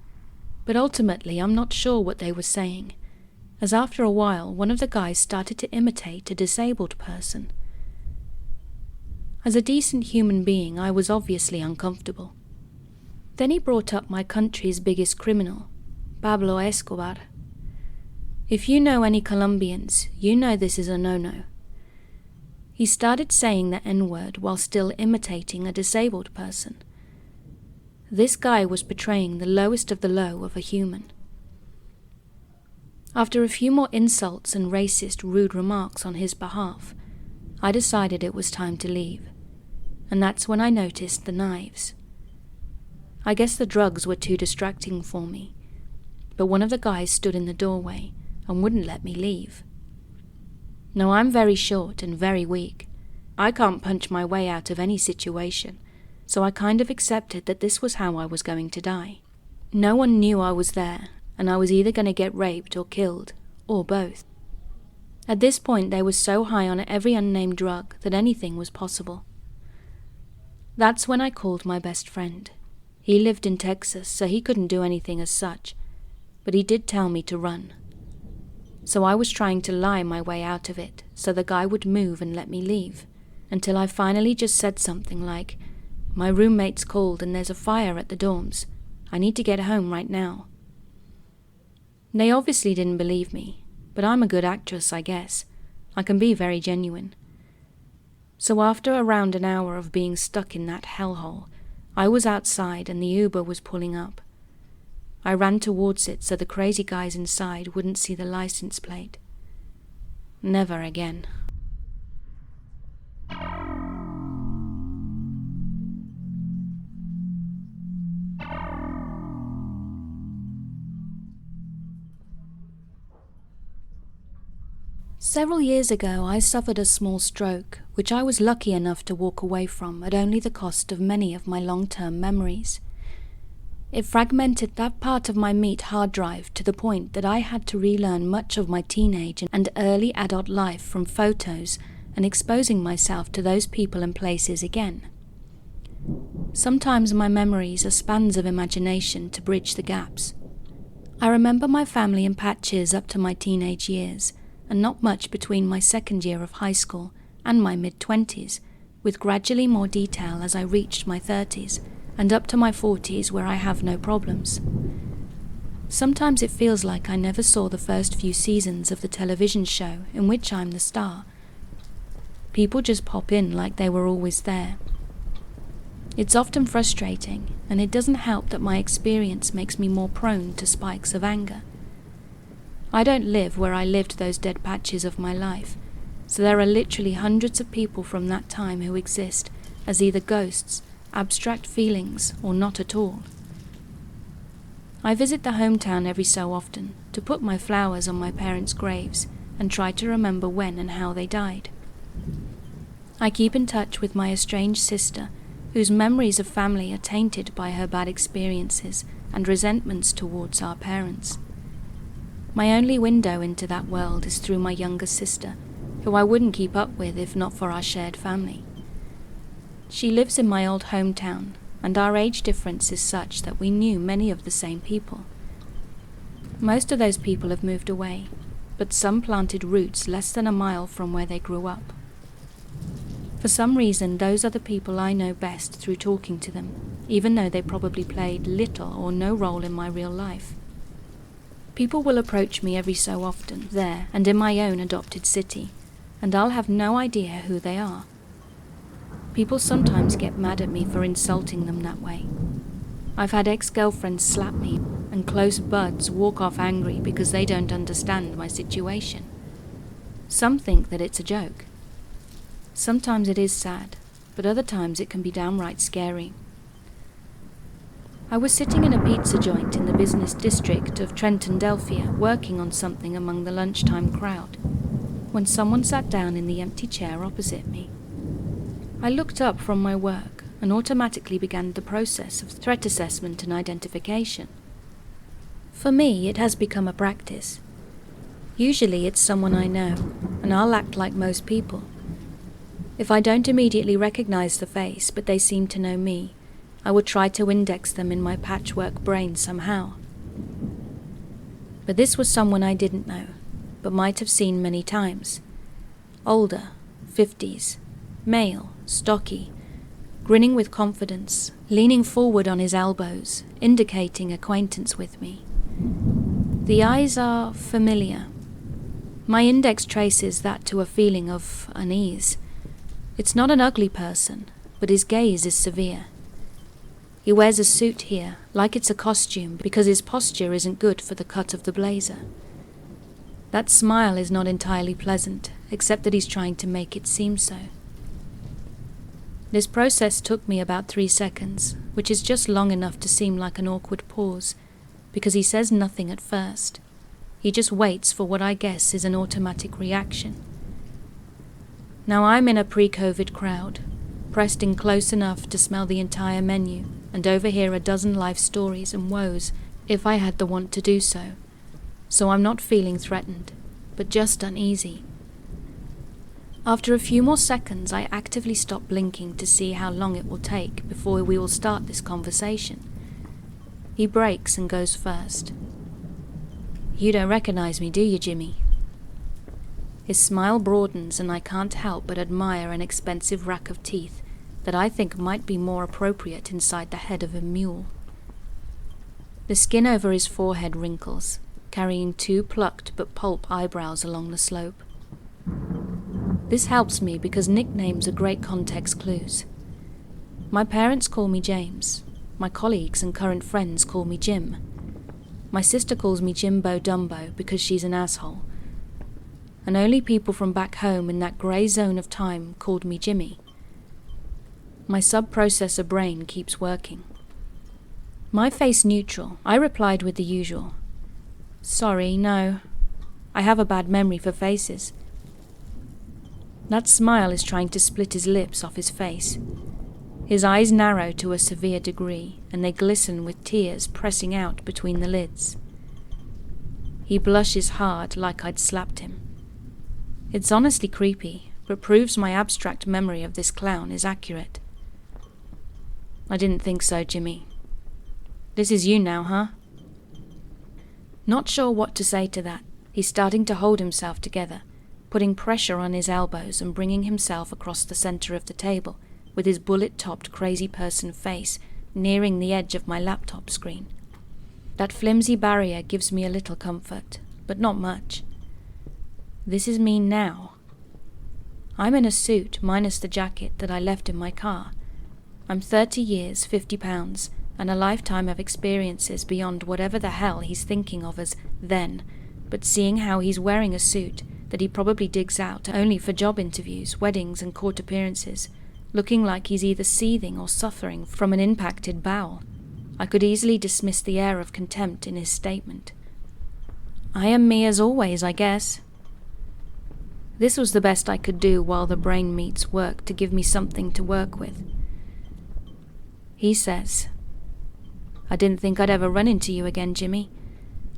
But ultimately I'm not sure what they were saying, as after a while one of the guys started to imitate a disabled person. As a decent human being, I was obviously uncomfortable. Then he brought up my country's biggest criminal, Pablo Escobar. If you know any Colombians, you know this is a no-no. He started saying the N-word while still imitating a disabled person. This guy was portraying the lowest of the low of a human. After a few more insults and racist, rude remarks on his behalf, I decided it was time to leave, and that's when I noticed the knives. I guess the drugs were too distracting for me, but one of the guys stood in the doorway and wouldn't let me leave. Now I'm very short and very weak. I can't punch my way out of any situation, so I kind of accepted that this was how I was going to die. No one knew I was there, and I was either going to get raped or killed, or both. At this point they were so high on every unnamed drug that anything was possible. That's when I called my best friend. He lived in Texas, so he couldn't do anything as such, but he did tell me to run. So I was trying to lie my way out of it so the guy would move and let me leave, until I finally just said something like, "My roommate's called and there's a fire at the dorms. I need to get home right now." They obviously didn't believe me, but I'm a good actress, I guess. I can be very genuine. So after around an hour of being stuck in that hellhole, I was outside and the Uber was pulling up. I ran towards it so the crazy guys inside wouldn't see the license plate. Never again. Several years ago I suffered a small stroke, which I was lucky enough to walk away from at only the cost of many of my long-term memories. It fragmented that part of my meat hard drive to the point that I had to relearn much of my teenage and early adult life from photos and exposing myself to those people and places again. Sometimes my memories are spans of imagination to bridge the gaps. I remember my family in patches up to my teenage years, and not much between my second year of high school and my mid-20s, with gradually more detail as I reached my 30s, and up to my 40s where I have no problems. Sometimes it feels like I never saw the first few seasons of the television show in which I'm the star. People just pop in like they were always there. It's often frustrating, and it doesn't help that my experience makes me more prone to spikes of anger. I don't live where I lived those dead patches of my life, so there are literally hundreds of people from that time who exist as either ghosts, abstract feelings, or not at all. I visit the hometown every so often to put my flowers on my parents' graves and try to remember when and how they died. I keep in touch with my estranged sister, whose memories of family are tainted by her bad experiences and resentments towards our parents. My only window into that world is through my younger sister, who I wouldn't keep up with if not for our shared family. She lives in my old hometown, and our age difference is such that we knew many of the same people. Most of those people have moved away, but some planted roots less than a mile from where they grew up. For some reason, those are the people I know best through talking to them, even though they probably played little or no role in my real life. People will approach me every so often, there and in my own adopted city, and I'll have no idea who they are. People sometimes get mad at me for insulting them that way. I've had ex-girlfriends slap me, and close buds walk off angry because they don't understand my situation. Some think that it's a joke. Sometimes it is sad, but other times it can be downright scary. I was sitting in a pizza joint in the business district of Trenton-Delphia, working on something among the lunchtime crowd, when someone sat down in the empty chair opposite me. I looked up from my work and automatically began the process of threat assessment and identification. For me, it has become a practice. Usually it's someone I know, and I'll act like most people. If I don't immediately recognize the face, but they seem to know me, I would try to index them in my patchwork brain somehow. But this was someone I didn't know, but might have seen many times. Older, 50s, male, stocky, grinning with confidence, leaning forward on his elbows, indicating acquaintance with me. The eyes are familiar. My index traces that to a feeling of unease. It's not an ugly person, but his gaze is severe. He wears a suit here, like it's a costume, because his posture isn't good for the cut of the blazer. That smile is not entirely pleasant, except that he's trying to make it seem so. This process took me about 3 seconds, which is just long enough to seem like an awkward pause, because he says nothing at first. He just waits for what I guess is an automatic reaction. Now I'm in a pre-COVID crowd, pressed in close enough to smell the entire menu and overhear a dozen life stories and woes if I had the want to do so. So I'm not feeling threatened, but just uneasy. After a few more seconds, I actively stop blinking to see how long it will take before we will start this conversation. He breaks and goes first. "You don't recognize me, do you, Jimmy?" His smile broadens and I can't help but admire an expensive rack of teeth that I think might be more appropriate inside the head of a mule. The skin over his forehead wrinkles, carrying 2 plucked but pulp eyebrows along the slope. This helps me because nicknames are great context clues. My parents call me James. My colleagues and current friends call me Jim. My sister calls me Jimbo Dumbo because she's an asshole. And only people from back home in that grey zone of time called me Jimmy. My sub-processor brain keeps working. My face neutral, I replied with the usual. "Sorry, no. I have a bad memory for faces." That smile is trying to split his lips off his face. His eyes narrow to a severe degree, and they glisten with tears pressing out between the lids. He blushes hard like I'd slapped him. It's honestly creepy, but proves my abstract memory of this clown is accurate. "I didn't think so, Jimmy. This is you now, huh?" Not sure what to say to that. He's starting to hold himself together, putting pressure on his elbows and bringing himself across the center of the table, with his bullet-topped crazy person face nearing the edge of my laptop screen. That flimsy barrier gives me a little comfort, but not much. This is me now. I'm in a suit minus the jacket that I left in my car. I'm 30 years, 50 pounds, and a lifetime of experiences beyond whatever the hell he's thinking of as then, but seeing how he's wearing a suit that he probably digs out only for job interviews, weddings and court appearances, looking like he's either seething or suffering from an impacted bowel, I could easily dismiss the air of contempt in his statement. I am me as always, I guess. This was the best I could do while the brain meets work to give me something to work with. He says, "I didn't think I'd ever run into you again, Jimmy.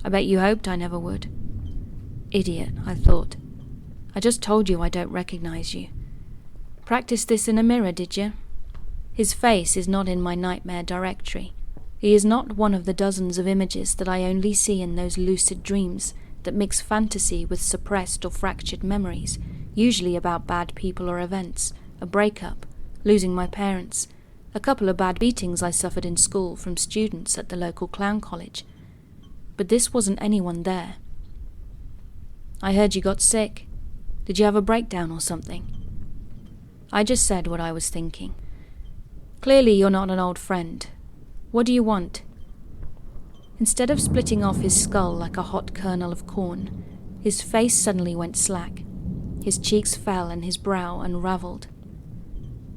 I bet you hoped I never would." Idiot, I thought. I just told you I don't recognize you. Practice this in a mirror, did you? His face is not in my nightmare directory. He is not one of the dozens of images that I only see in those lucid dreams that mix fantasy with suppressed or fractured memories, usually about bad people or events, a breakup, losing my parents, a couple of bad beatings I suffered in school from students at the local clown college. But this wasn't anyone there. "I heard you got sick. Did you have a breakdown or something?" I just said what I was thinking. "Clearly you're not an old friend. What do you want?" Instead of splitting off his skull like a hot kernel of corn, his face suddenly went slack. His cheeks fell and his brow unraveled.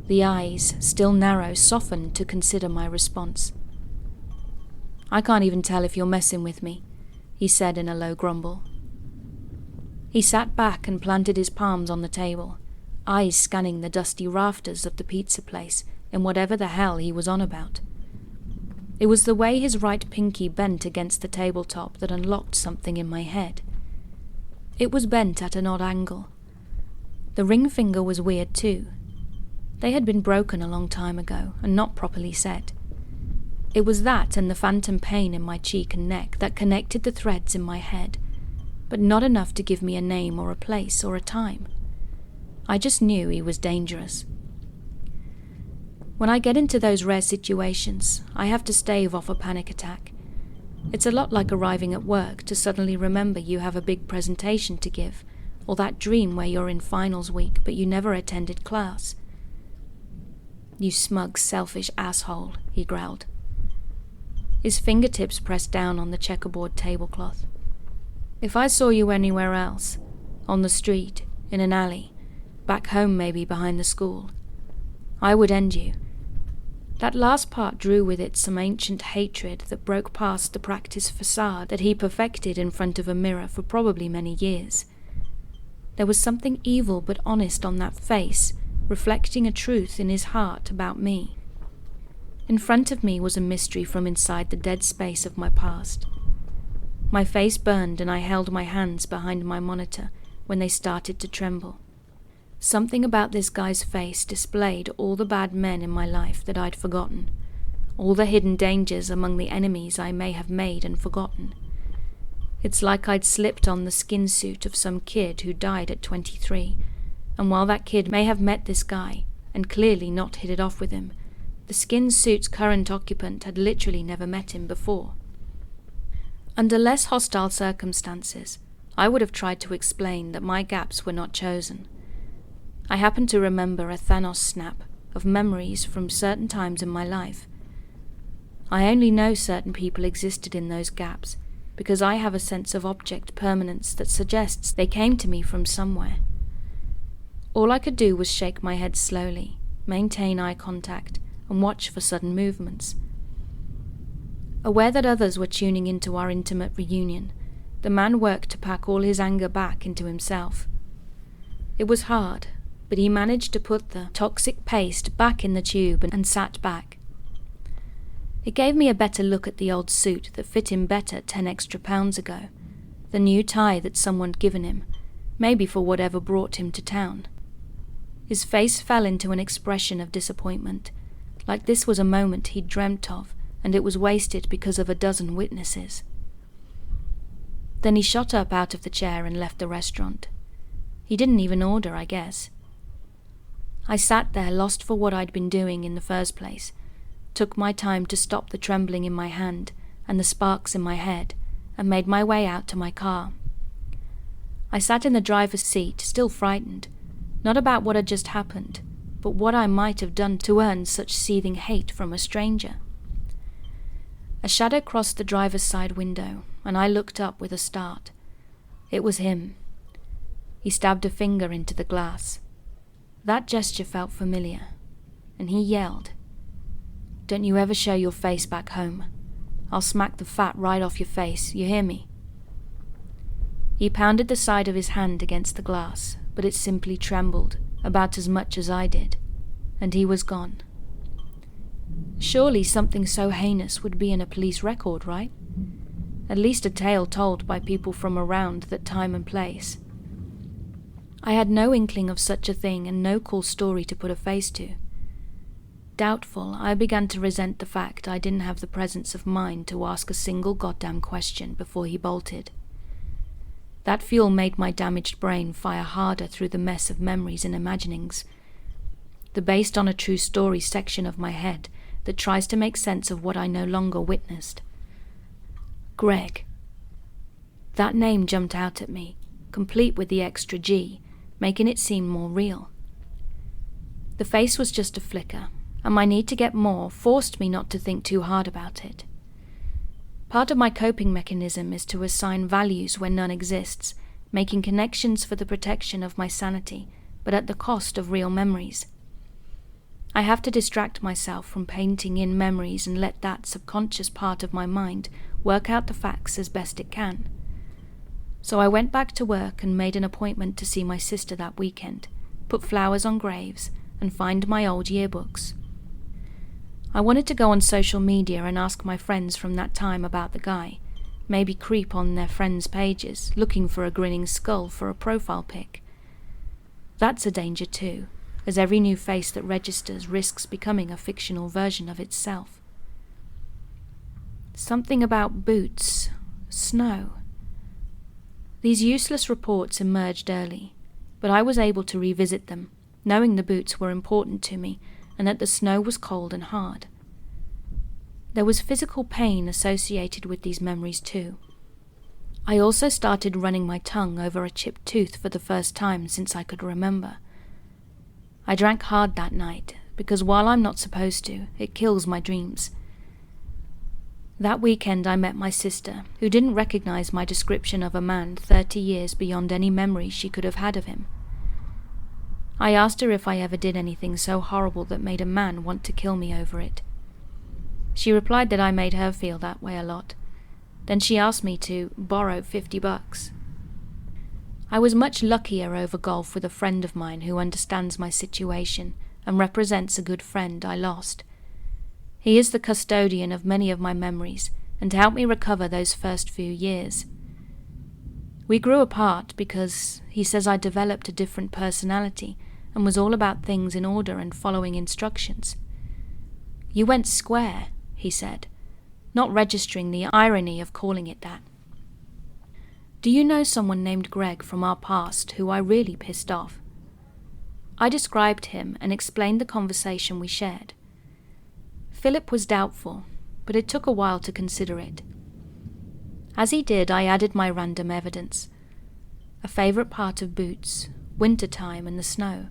The eyes, still narrow, softened to consider my response. "I can't even tell if you're messing with me," he said in a low grumble. He sat back and planted his palms on the table, eyes scanning the dusty rafters of the pizza place and whatever the hell he was on about. It was the way his right pinky bent against the tabletop that unlocked something in my head. It was bent at an odd angle. The ring finger was weird too. They had been broken a long time ago and not properly set. It was that and the phantom pain in my cheek and neck that connected the threads in my head, but not enough to give me a name or a place or a time. I just knew he was dangerous. When I get into those rare situations, I have to stave off a panic attack. It's a lot like arriving at work to suddenly remember you have a big presentation to give, or that dream where you're in finals week but you never attended class. "You smug, selfish asshole," he growled. His fingertips pressed down on the checkerboard tablecloth. "If I saw you anywhere else, on the street, in an alley, back home maybe behind the school, I would end you." That last part drew with it some ancient hatred that broke past the practiced facade that he perfected in front of a mirror for probably many years. There was something evil but honest on that face, reflecting a truth in his heart about me. In front of me was a mystery from inside the dead space of my past. My face burned and I held my hands behind my monitor when they started to tremble. Something about this guy's face displayed all the bad men in my life that I'd forgotten, all the hidden dangers among the enemies I may have made and forgotten. It's like I'd slipped on the skin suit of some kid who died at 23, and while that kid may have met this guy, and clearly not hit it off with him, the skin suit's current occupant had literally never met him before. Under less hostile circumstances, I would have tried to explain that my gaps were not chosen. I happened to remember a Thanos snap of memories from certain times in my life. I only know certain people existed in those gaps because I have a sense of object permanence that suggests they came to me from somewhere. All I could do was shake my head slowly, maintain eye contact, and watch for sudden movements. Aware that others were tuning into our intimate reunion, the man worked to pack all his anger back into himself. It was hard, but he managed to put the toxic paste back in the tube and sat back. It gave me a better look at the old suit that fit him better 10 extra pounds ago, the new tie that someone'd given him, maybe for whatever brought him to town. His face fell into an expression of disappointment, like this was a moment he'd dreamt of, and it was wasted because of a dozen witnesses. Then he shot up out of the chair and left the restaurant. He didn't even order, I guess. I sat there lost for what I'd been doing in the first place, took my time to stop the trembling in my hand and the sparks in my head, and made my way out to my car. I sat in the driver's seat, still frightened, not about what had just happened, but what I might have done to earn such seething hate from a stranger. A shadow crossed the driver's side window, and I looked up with a start. It was him. He stabbed a finger into the glass. That gesture felt familiar, and he yelled, "Don't you ever show your face back home. I'll smack the fat right off your face, you hear me?" He pounded the side of his hand against the glass, but it simply trembled, about as much as I did, and he was gone. Surely something so heinous would be in a police record, right? At least a tale told by people from around that time and place. I had no inkling of such a thing and no cool story to put a face to. Doubtful, I began to resent the fact I didn't have the presence of mind to ask a single goddamn question before he bolted. That fuel made my damaged brain fire harder through the mess of memories and imaginings. The based on a true story section of my head that tries to make sense of what I no longer witnessed. Greg. That name jumped out at me, complete with the extra G, making it seem more real. The face was just a flicker, and my need to get more forced me not to think too hard about it. Part of my coping mechanism is to assign values where none exists, making connections for the protection of my sanity, but at the cost of real memories. I have to distract myself from painting in memories and let that subconscious part of my mind work out the facts as best it can. So I went back to work and made an appointment to see my sister that weekend, put flowers on graves, and find my old yearbooks. I wanted to go on social media and ask my friends from that time about the guy, maybe creep on their friends' pages, looking for a grinning skull for a profile pic. That's a danger too, as every new face that registers risks becoming a fictional version of itself. Something about boots, snow. These useless reports emerged early, but I was able to revisit them, knowing the boots were important to me and that the snow was cold and hard. There was physical pain associated with these memories too. I also started running my tongue over a chipped tooth for the first time since I could remember. I drank hard that night, because while I'm not supposed to, it kills my dreams. That weekend I met my sister, who didn't recognize my description of a man 30 years beyond any memory she could have had of him. I asked her if I ever did anything so horrible that made a man want to kill me over it. She replied that I made her feel that way a lot. Then she asked me to borrow $50. I was much luckier over golf with a friend of mine who understands my situation and represents a good friend I lost. He is the custodian of many of my memories and helped me recover those first few years. We grew apart because he says I developed a different personality and was all about things in order and following instructions. You went square, he said, not registering the irony of calling it that. Do you know someone named Greg from our past who I really pissed off? I described him and explained the conversation we shared. Philip was doubtful, but it took a while to consider it. As he did, I added my random evidence. A favourite part of boots, winter time and the snow,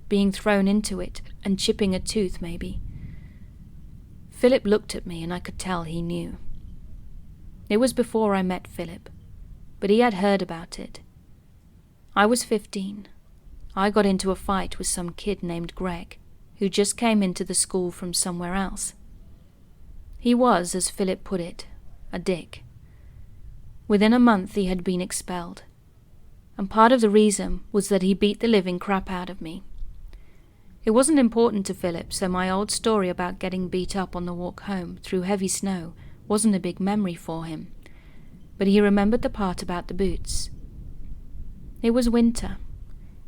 being thrown into it and chipping a tooth maybe. Philip looked at me and I could tell he knew. It was before I met Philip, but he had heard about it. I was 15. I got into a fight with some kid named Greg, who just came into the school from somewhere else. He was, as Philip put it, a dick. Within a month he had been expelled, and part of the reason was that he beat the living crap out of me. It wasn't important to Philip, so my old story about getting beat up on the walk home through heavy snow wasn't a big memory for him, but he remembered the part about the boots. It was winter.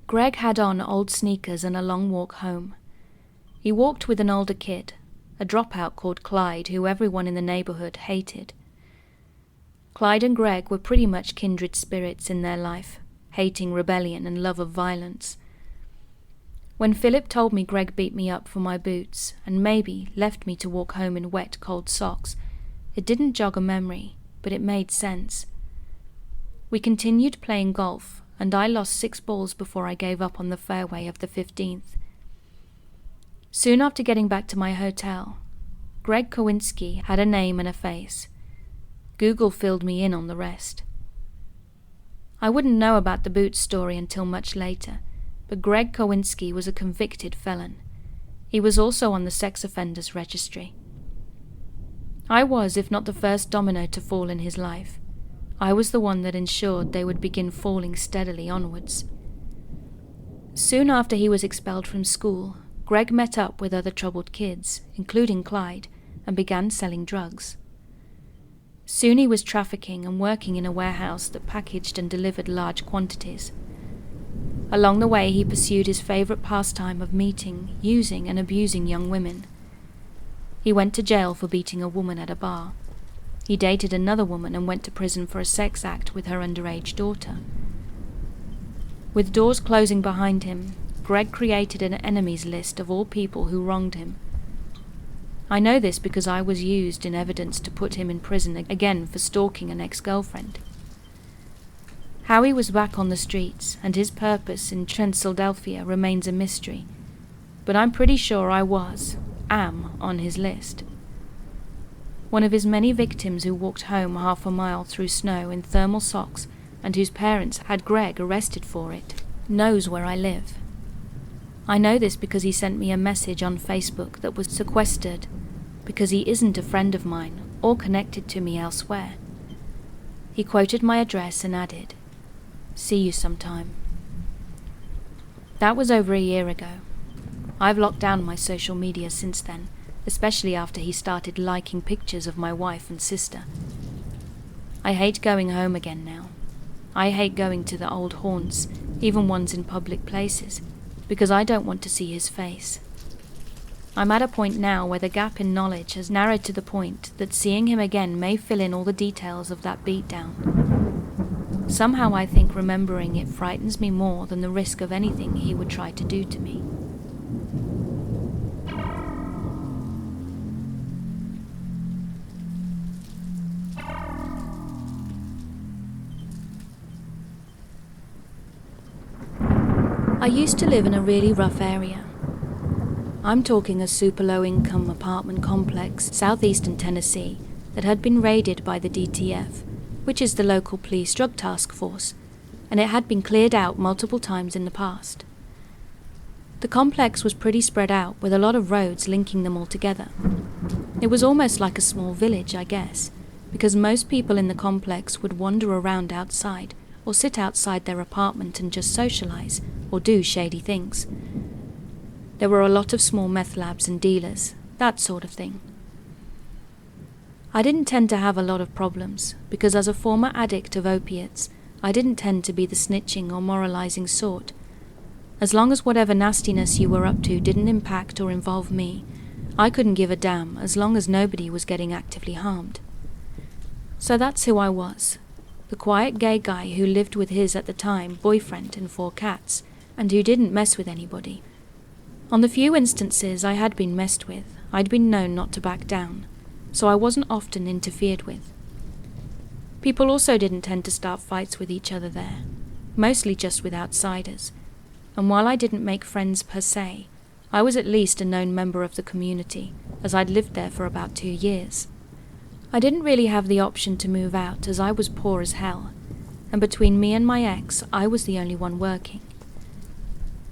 Greg had on old sneakers and a long walk home. He walked with an older kid, a dropout called Clyde, who everyone in the neighbourhood hated. Clyde and Greg were pretty much kindred spirits in their life, hating rebellion and love of violence. When Philip told me Greg beat me up for my boots and maybe left me to walk home in wet, cold socks, it didn't jog a memory, but it made sense. We continued playing golf, and I lost 6 balls before I gave up on the fairway of the 15th. Soon after getting back to my hotel, Greg Kowinski had a name and a face. Google filled me in on the rest. I wouldn't know about the boots story until much later, but Greg Kowinski was a convicted felon. He was also on the sex offenders registry. I was, if not the first domino to fall in his life, I was the one that ensured they would begin falling steadily onwards. Soon after he was expelled from school, Greg met up with other troubled kids, including Clyde, and began selling drugs. Soon he was trafficking and working in a warehouse that packaged and delivered large quantities. Along the way he pursued his favourite pastime of meeting, using and abusing young women. He went to jail for beating a woman at a bar. He dated another woman and went to prison for a sex act with her underage daughter. With doors closing behind him, Greg created an enemies list of all people who wronged him. I know this because I was used in evidence to put him in prison again for stalking an ex-girlfriend. How he was back on the streets and his purpose in Transyldelphia remains a mystery, but I'm pretty sure I am on his list. One of his many victims who walked home half a mile through snow in thermal socks and whose parents had Greg arrested for it knows where I live. I know this because he sent me a message on Facebook that was sequestered because he isn't a friend of mine or connected to me elsewhere. He quoted my address and added, "See you sometime." That was over a year ago. I've locked down my social media since then, especially after he started liking pictures of my wife and sister. I hate going home again now. I hate going to the old haunts, even ones in public places, because I don't want to see his face. I'm at a point now where the gap in knowledge has narrowed to the point that seeing him again may fill in all the details of that beatdown. Somehow I think remembering it frightens me more than the risk of anything he would try to do to me. I used to live in a really rough area. I'm talking a super low-income apartment complex southeastern Tennessee that had been raided by the DTF, which is the local police drug task force, and it had been cleared out multiple times in the past. The complex was pretty spread out with a lot of roads linking them all together. It was almost like a small village, I guess, because most people in the complex would wander around outside or sit outside their apartment and just socialize or do shady things. There were a lot of small meth labs and dealers, that sort of thing. I didn't tend to have a lot of problems, because as a former addict of opiates, I didn't tend to be the snitching or moralizing sort. As long as whatever nastiness you were up to didn't impact or involve me, I couldn't give a damn as long as nobody was getting actively harmed. So that's who I was, the quiet gay guy who lived with his, at the time, boyfriend and 4 cats, and who didn't mess with anybody. On the few instances I had been messed with, I'd been known not to back down, so I wasn't often interfered with. People also didn't tend to start fights with each other there, mostly just with outsiders, and while I didn't make friends per se, I was at least a known member of the community, as I'd lived there for about 2 years. I didn't really have the option to move out as I was poor as hell, and between me and my ex, I was the only one working.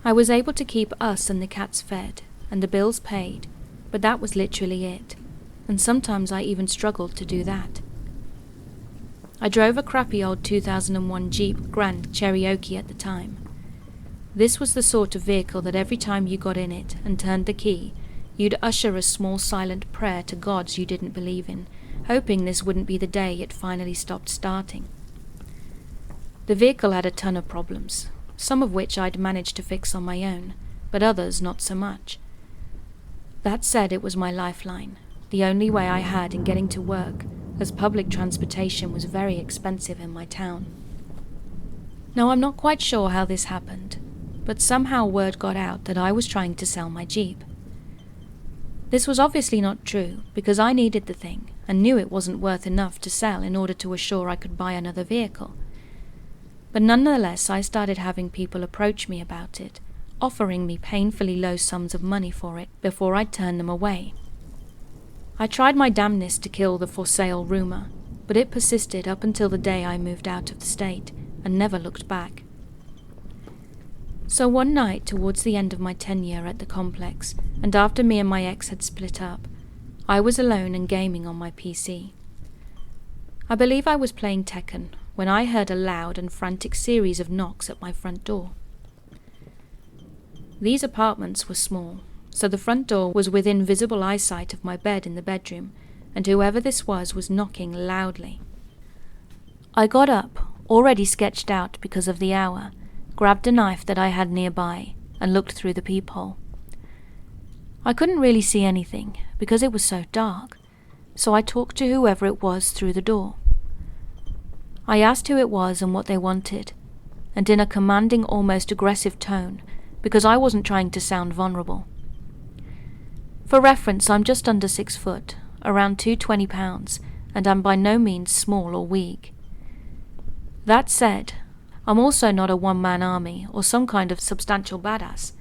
I was able to keep us and the cats fed, and the bills paid, but that was literally it, and sometimes I even struggled to do that. I drove a crappy old 2001 Jeep Grand Cherokee at the time. This was the sort of vehicle that every time you got in it and turned the key, you'd usher a small silent prayer to gods you didn't believe in, hoping this wouldn't be the day it finally stopped starting. The vehicle had a ton of problems, some of which I'd managed to fix on my own, but others not so much. That said, it was my lifeline, the only way I had in getting to work, as public transportation was very expensive in my town. Now, I'm not quite sure how this happened, but somehow word got out that I was trying to sell my Jeep. This was obviously not true, because I needed the thing, and knew it wasn't worth enough to sell in order to assure I could buy another vehicle. But nonetheless, I started having people approach me about it, offering me painfully low sums of money for it before I'd turn them away. I tried my damnedest to kill the for sale rumor, but it persisted up until the day I moved out of the state and never looked back. So one night towards the end of my tenure at the complex, and after me and my ex had split up, I was alone and gaming on my PC. I believe I was playing Tekken when I heard a loud and frantic series of knocks at my front door. These apartments were small, so the front door was within visible eyesight of my bed in the bedroom, and whoever this was knocking loudly. I got up, already sketched out because of the hour, grabbed a knife that I had nearby, and looked through the peephole. I couldn't really see anything, because it was so dark, so I talked to whoever it was through the door. I asked who it was and what they wanted, and in a commanding, almost aggressive tone, because I wasn't trying to sound vulnerable. For reference, I'm just under 6 foot, around 220 pounds, and I'm by no means small or weak. That said, I'm also not a one-man army or some kind of substantial badass.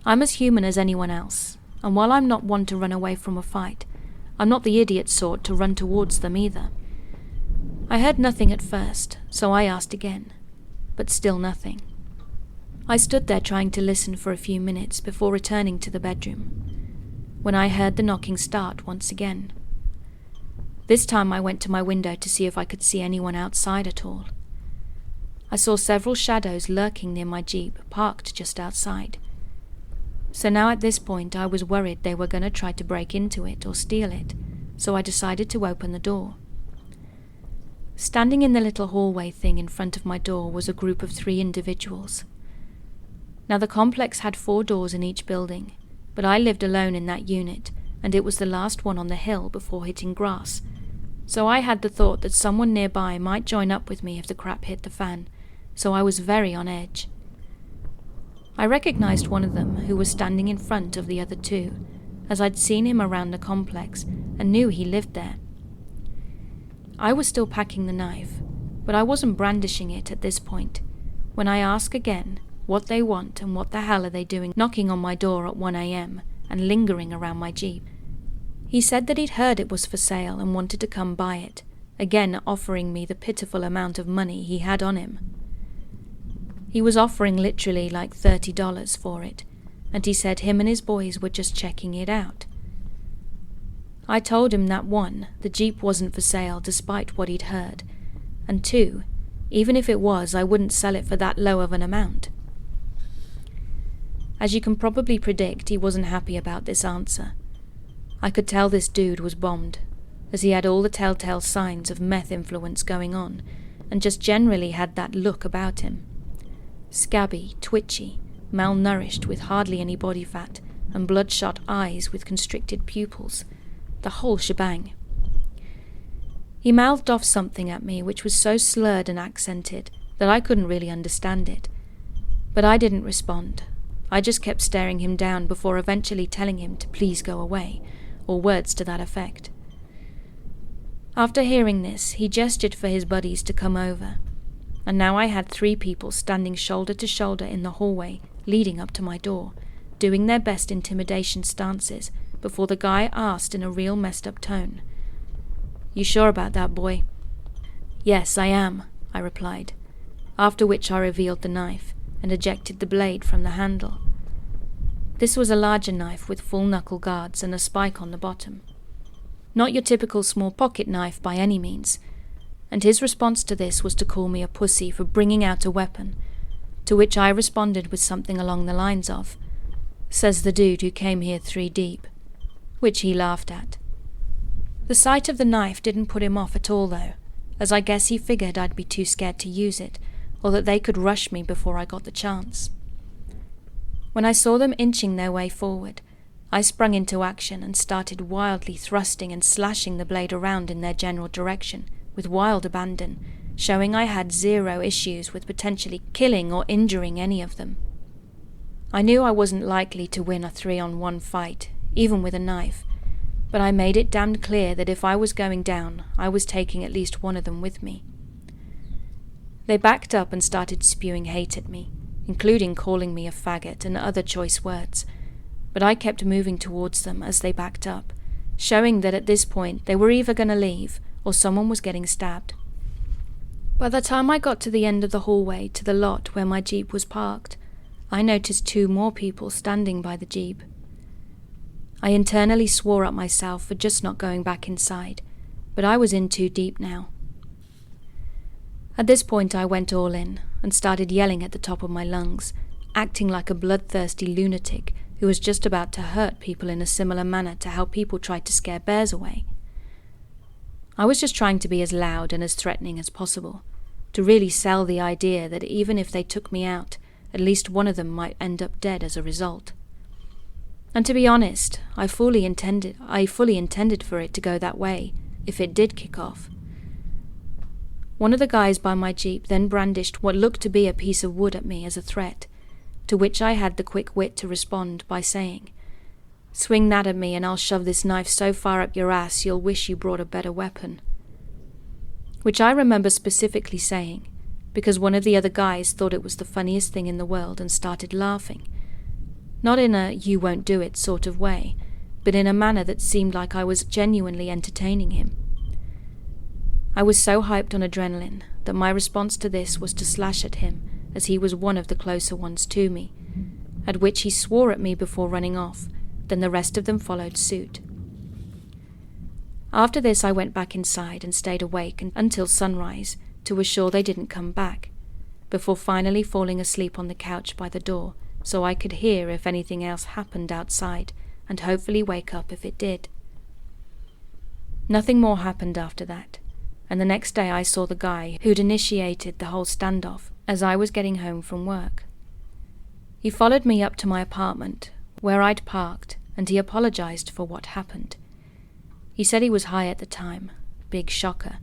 I'm as human as anyone else, and while I'm not one to run away from a fight, I'm not the idiot sort to run towards them either. I heard nothing at first, so I asked again, but still nothing. I stood there trying to listen for a few minutes before returning to the bedroom, when I heard the knocking start once again. This time I went to my window to see if I could see anyone outside at all. I saw several shadows lurking near my Jeep, parked just outside. So now at this point I was worried they were going to try to break into it or steal it, so I decided to open the door. Standing in the little hallway thing in front of my door was a group of 3 individuals. Now the complex had 4 doors in each building, but I lived alone in that unit, and it was the last one on the hill before hitting grass, so I had the thought that someone nearby might join up with me if the crap hit the fan, so I was very on edge. I recognized one of them who was standing in front of the other two, as I'd seen him around the complex and knew he lived there. I was still packing the knife, but I wasn't brandishing it at this point, when I ask again what they want and what the hell are they doing knocking on my door at 1 a.m. and lingering around my Jeep. He said that he'd heard it was for sale and wanted to come buy it, again offering me the pitiful amount of money he had on him. He was offering literally like $30 for it, and he said him and his boys were just checking it out. I told him that 1, the Jeep wasn't for sale despite what he'd heard, and 2, even if it was, I wouldn't sell it for that low of an amount. As you can probably predict, he wasn't happy about this answer. I could tell this dude was bombed, as he had all the telltale signs of meth influence going on, and just generally had that look about him. Scabby, twitchy, malnourished with hardly any body fat, and bloodshot eyes with constricted pupils. The whole shebang. He mouthed off something at me which was so slurred and accented that I couldn't really understand it. But I didn't respond. I just kept staring him down before eventually telling him to please go away, or words to that effect. After hearing this, he gestured for his buddies to come over, and now I had 3 people standing shoulder to shoulder in the hallway leading up to my door, doing their best intimidation stances before the guy asked in a real messed up tone, "You sure about that, boy?" "Yes, I am," I replied, after which I revealed the knife and ejected the blade from the handle. This was a larger knife with full knuckle guards and a spike on the bottom. Not your typical small pocket knife by any means, and his response to this was to call me a pussy for bringing out a weapon, to which I responded with something along the lines of, "Says the dude who came here 3 deep," which he laughed at. The sight of the knife didn't put him off at all though, as I guess he figured I'd be too scared to use it, or that they could rush me before I got the chance. When I saw them inching their way forward, I sprung into action and started wildly thrusting and slashing the blade around in their general direction, with wild abandon, showing I had 0 issues with potentially killing or injuring any of them. I knew I wasn't likely to win a 3-on-1 fight, even with a knife, but I made it damned clear that if I was going down, I was taking at least one of them with me. They backed up and started spewing hate at me, including calling me a faggot and other choice words, but I kept moving towards them as they backed up, showing that at this point they were either going to leave or someone was getting stabbed. By the time I got to the end of the hallway to the lot where my Jeep was parked, I noticed 2 more people standing by the Jeep. I internally swore at myself for just not going back inside, but I was in too deep now. At this point I went all in and started yelling at the top of my lungs, acting like a bloodthirsty lunatic who was just about to hurt people in a similar manner to how people tried to scare bears away. I was just trying to be as loud and as threatening as possible, to really sell the idea that even if they took me out, at least one of them might end up dead as a result. And to be honest, I fully intended for it to go that way, if it did kick off. One of the guys by my Jeep then brandished what looked to be a piece of wood at me as a threat, to which I had the quick wit to respond by saying, "Swing that at me and I'll shove this knife so far up your ass you'll wish you brought a better weapon." Which I remember specifically saying, because one of the other guys thought it was the funniest thing in the world and started laughing. Not in a "you won't do it" sort of way, but in a manner that seemed like I was genuinely entertaining him. I was so hyped on adrenaline that my response to this was to slash at him, as he was one of the closer ones to me, at which he swore at me before running off, then the rest of them followed suit. After this I went back inside and stayed awake until sunrise to assure they didn't come back, before finally falling asleep on the couch by the door so I could hear if anything else happened outside and hopefully wake up if it did. Nothing more happened after that, and the next day I saw the guy who'd initiated the whole standoff as I was getting home from work. He followed me up to my apartment, where I'd parked, and he apologized for what happened. He said he was high at the time, big shocker,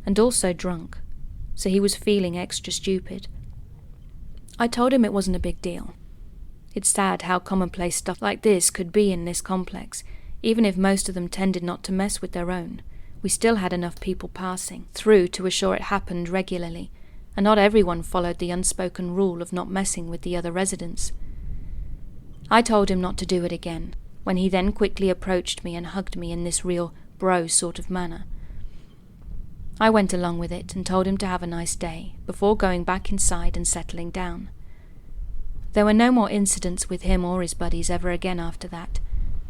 and also drunk, so he was feeling extra stupid. I told him it wasn't a big deal. It's sad how commonplace stuff like this could be in this complex. Even if most of them tended not to mess with their own, we still had enough people passing through to assure it happened regularly, and not everyone followed the unspoken rule of not messing with the other residents. I told him not to do it again, when he then quickly approached me and hugged me in this real bro sort of manner. I went along with it and told him to have a nice day, before going back inside and settling down. There were no more incidents with him or his buddies ever again after that,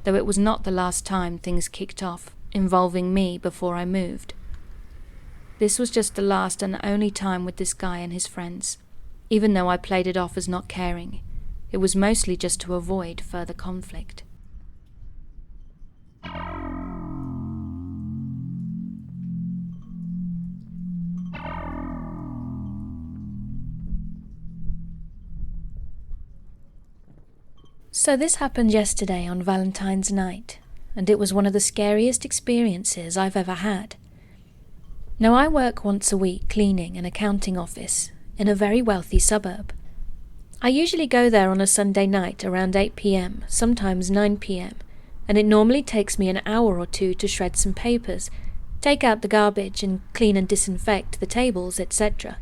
though it was not the last time things kicked off, involving me before I moved. This was just the last and only time with this guy and his friends. Even though I played it off as not caring, it was mostly just to avoid further conflict. So this happened yesterday on Valentine's night, and it was one of the scariest experiences I've ever had. Now I work once a week cleaning an accounting office in a very wealthy suburb. I usually go there on a Sunday night around 8 p.m, sometimes 9 p.m, and it normally takes me an hour or two to shred some papers, take out the garbage and clean and disinfect the tables, etc.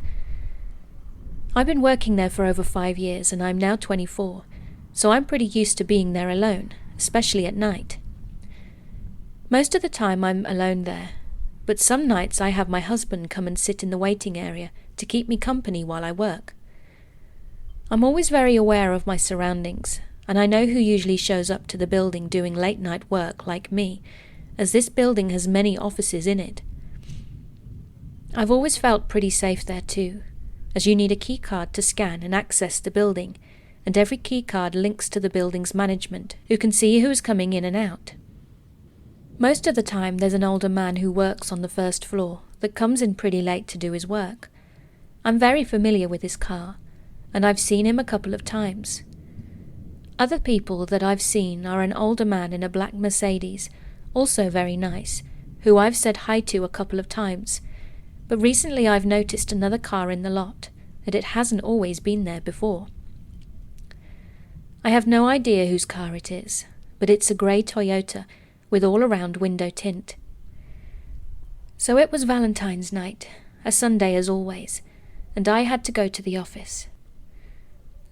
I've been working there for over 5 years and I'm now 24, so I'm pretty used to being there alone, especially at night. Most of the time I'm alone there, but some nights I have my husband come and sit in the waiting area to keep me company while I work. I'm always very aware of my surroundings, and I know who usually shows up to the building doing late night work like me, as this building has many offices in it. I've always felt pretty safe there too, as you need a key card to scan and access the building, and every key card links to the building's management, who can see who's coming in and out. Most of the time there's an older man who works on the first floor that comes in pretty late to do his work. I'm very familiar with his car, and I've seen him a couple of times. Other people that I've seen are an older man in a black Mercedes, also very nice, who I've said hi to a couple of times, but recently I've noticed another car in the lot, and it hasn't always been there before. I have no idea whose car it is, but it's a grey Toyota with all-around window tint. So it was Valentine's night, a Sunday as always, and I had to go to the office.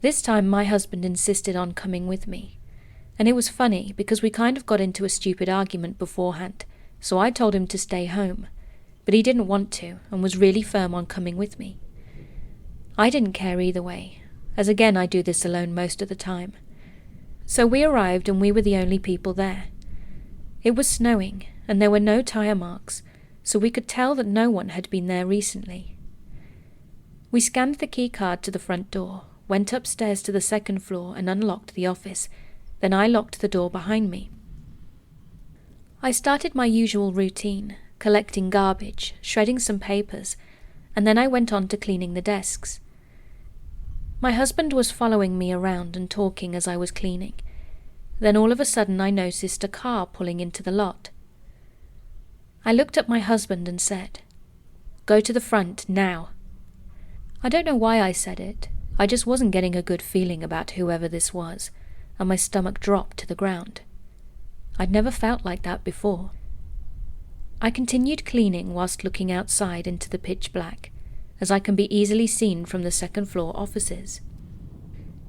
This time my husband insisted on coming with me, and it was funny because we kind of got into a stupid argument beforehand, so I told him to stay home, but he didn't want to and was really firm on coming with me. I didn't care either way, as again I do this alone most of the time. So we arrived and we were the only people there. It was snowing, and there were no tire marks, so we could tell that no one had been there recently. We scanned the key card to the front door, went upstairs to the second floor and unlocked the office, then I locked the door behind me. I started my usual routine, collecting garbage, shredding some papers, and then I went on to cleaning the desks. My husband was following me around and talking as I was cleaning. Then all of a sudden I noticed a car pulling into the lot. I looked at my husband and said, "Go to the front, now." I don't know why I said it, I just wasn't getting a good feeling about whoever this was, and my stomach dropped to the ground. I'd never felt like that before. I continued cleaning whilst looking outside into the pitch black, as I can be easily seen from the second floor offices.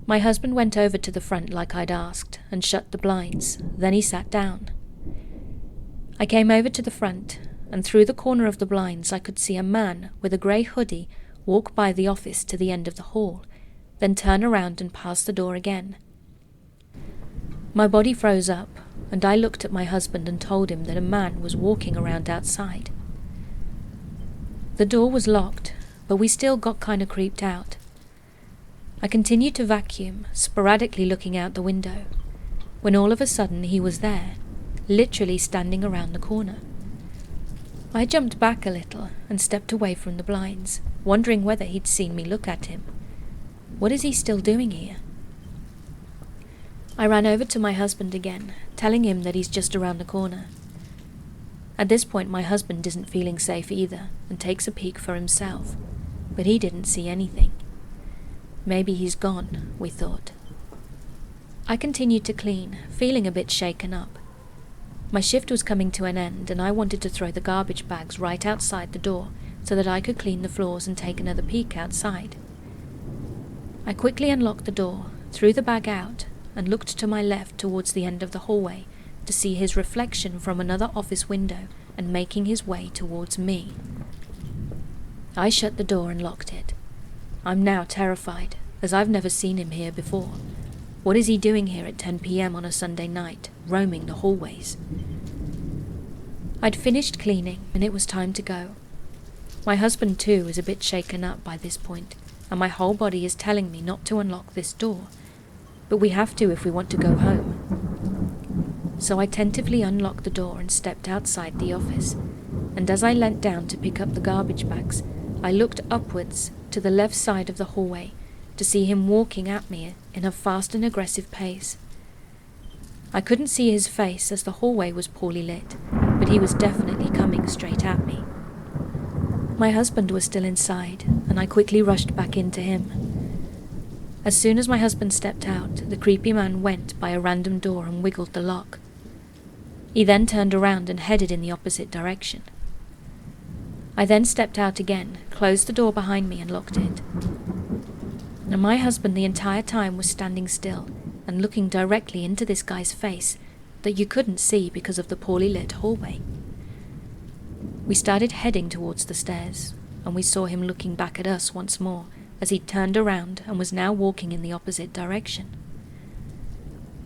My husband went over to the front like I'd asked, and shut the blinds, then he sat down. I came over to the front, and through the corner of the blinds I could see a man with a grey hoodie walk by the office to the end of the hall, then turn around and pass the door again. My body froze up, and I looked at my husband and told him that a man was walking around outside. The door was locked, but we still got kind of creeped out. I continued to vacuum, sporadically looking out the window, when all of a sudden he was there, literally standing around the corner. I jumped back a little and stepped away from the blinds, wondering whether he'd seen me look at him. What is he still doing here? I ran over to my husband again, telling him that he's just around the corner. At this point, my husband isn't feeling safe either, and takes a peek for himself, but he didn't see anything. Maybe he's gone, we thought. I continued to clean, feeling a bit shaken up. My shift was coming to an end, and I wanted to throw the garbage bags right outside the door so that I could clean the floors and take another peek outside. I quickly unlocked the door, threw the bag out, and looked to my left towards the end of the hallway to see his reflection from another office window and making his way towards me. I shut the door and locked it. I'm now terrified, as I've never seen him here before. What is he doing here at 10 p.m. on a Sunday night, roaming the hallways? I'd finished cleaning, and it was time to go. My husband too is a bit shaken up by this point, and my whole body is telling me not to unlock this door, but we have to if we want to go home. So I tentatively unlocked the door and stepped outside the office, and as I leant down to pick up the garbage bags, I looked upwards to the left side of the hallway to see him walking at me in a fast and aggressive pace. I couldn't see his face as the hallway was poorly lit, but he was definitely coming straight at me. My husband was still inside, and I quickly rushed back into him. As soon as my husband stepped out, the creepy man went by a random door and wiggled the lock. He then turned around and headed in the opposite direction. I then stepped out again, closed the door behind me and locked it. And my husband the entire time was standing still and looking directly into this guy's face that you couldn't see because of the poorly lit hallway. We started heading towards the stairs, and we saw him looking back at us once more as he turned around and was now walking in the opposite direction.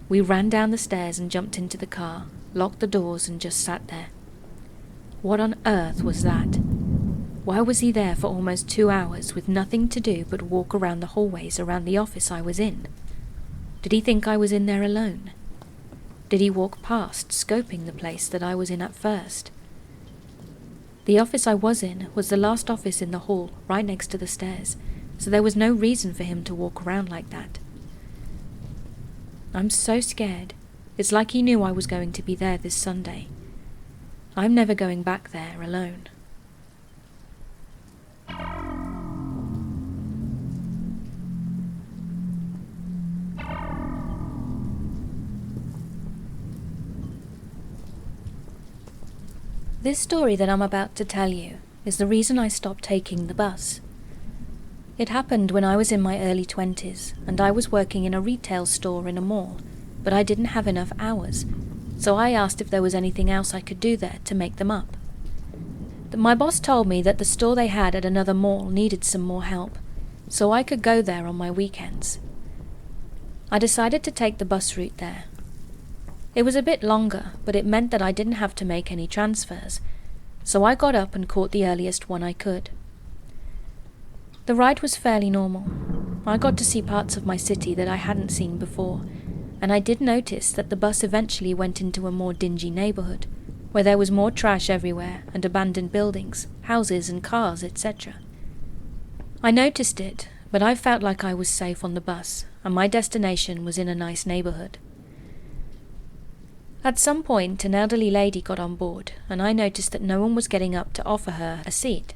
We ran down the stairs and jumped into the car, locked the doors and just sat there. What on earth was that? Why was he there for almost 2 hours with nothing to do but walk around the hallways around the office I was in? Did he think I was in there alone? Did he walk past, scoping the place that I was in at first? The office I was in was the last office in the hall, right next to the stairs, so there was no reason for him to walk around like that. I'm so scared. It's like he knew I was going to be there this Sunday. I'm never going back there alone. This story that I'm about to tell you is the reason I stopped taking the bus. It happened when I was in my early 20s, and I was working in a retail store in a mall, but I didn't have enough hours, so I asked if there was anything else I could do there to make them up. My boss told me that the store they had at another mall needed some more help, so I could go there on my weekends. I decided to take the bus route there. It was a bit longer, but it meant that I didn't have to make any transfers, so I got up and caught the earliest one I could. The ride was fairly normal. I got to see parts of my city that I hadn't seen before, and I did notice that the bus eventually went into a more dingy neighborhood, where there was more trash everywhere and abandoned buildings, houses and cars, etc. I noticed it, but I felt like I was safe on the bus, and my destination was in a nice neighborhood. At some point, an elderly lady got on board, and I noticed that no one was getting up to offer her a seat.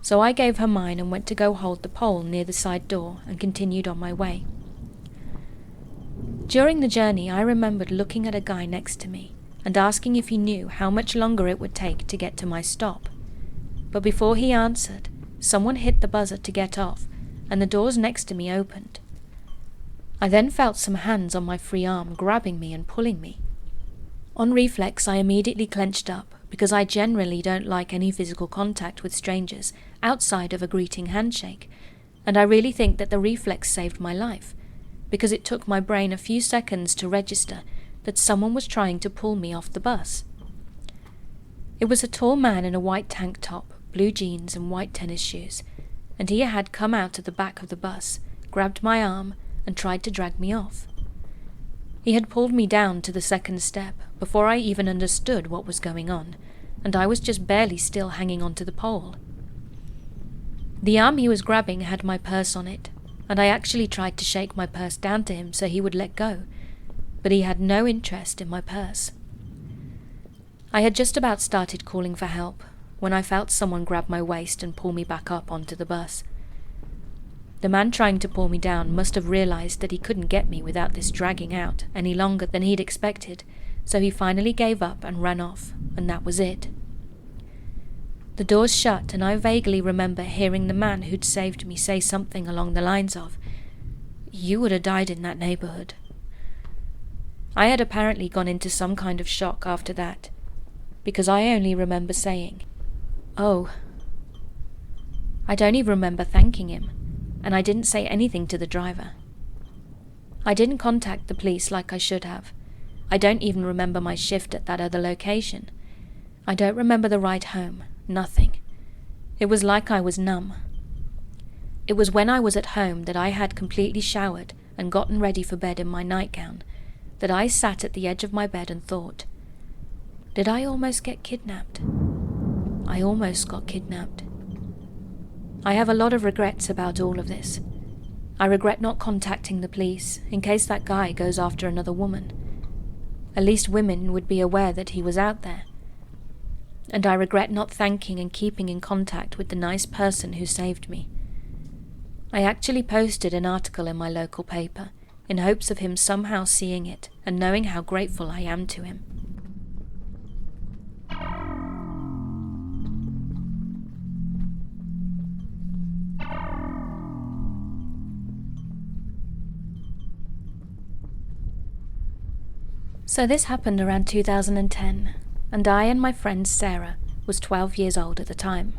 So I gave her mine and went to go hold the pole near the side door and continued on my way. During the journey, I remembered looking at a guy next to me and asking if he knew how much longer it would take to get to my stop. But before he answered, someone hit the buzzer to get off, and the doors next to me opened. I then felt some hands on my free arm grabbing me and pulling me. On reflex, I immediately clenched up, because I generally don't like any physical contact with strangers outside of a greeting handshake, and I really think that the reflex saved my life, because it took my brain a few seconds to register that someone was trying to pull me off the bus. It was a tall man in a white tank top, blue jeans and white tennis shoes, and he had come out of the back of the bus, grabbed my arm, and tried to drag me off. He had pulled me down to the second step before I even understood what was going on, and I was just barely still hanging onto the pole. The arm he was grabbing had my purse on it, and I actually tried to shake my purse down to him so he would let go, but he had no interest in my purse. I had just about started calling for help when I felt someone grab my waist and pull me back up onto the bus. The man trying to pull me down must have realized that he couldn't get me without this dragging out any longer than he'd expected, so he finally gave up and ran off, and that was it. The doors shut, and I vaguely remember hearing the man who'd saved me say something along the lines of, "You would have died in that neighborhood." I had apparently gone into some kind of shock after that, because I only remember saying, "Oh." I don't even remember thanking him, and I didn't say anything to the driver. I didn't contact the police like I should have. I don't even remember my shift at that other location. I don't remember the ride home. Nothing. It was like I was numb. It was when I was at home that I had completely showered and gotten ready for bed in my nightgown that I sat at the edge of my bed and thought, did I almost get kidnapped? I almost got kidnapped. I have a lot of regrets about all of this. I regret not contacting the police in case that guy goes after another woman. At least women would be aware that he was out there. And I regret not thanking and keeping in contact with the nice person who saved me. I actually posted an article in my local paper in hopes of him somehow seeing it and knowing how grateful I am to him. So this happened around 2010, and I and my friend Sarah was 12 years old at the time.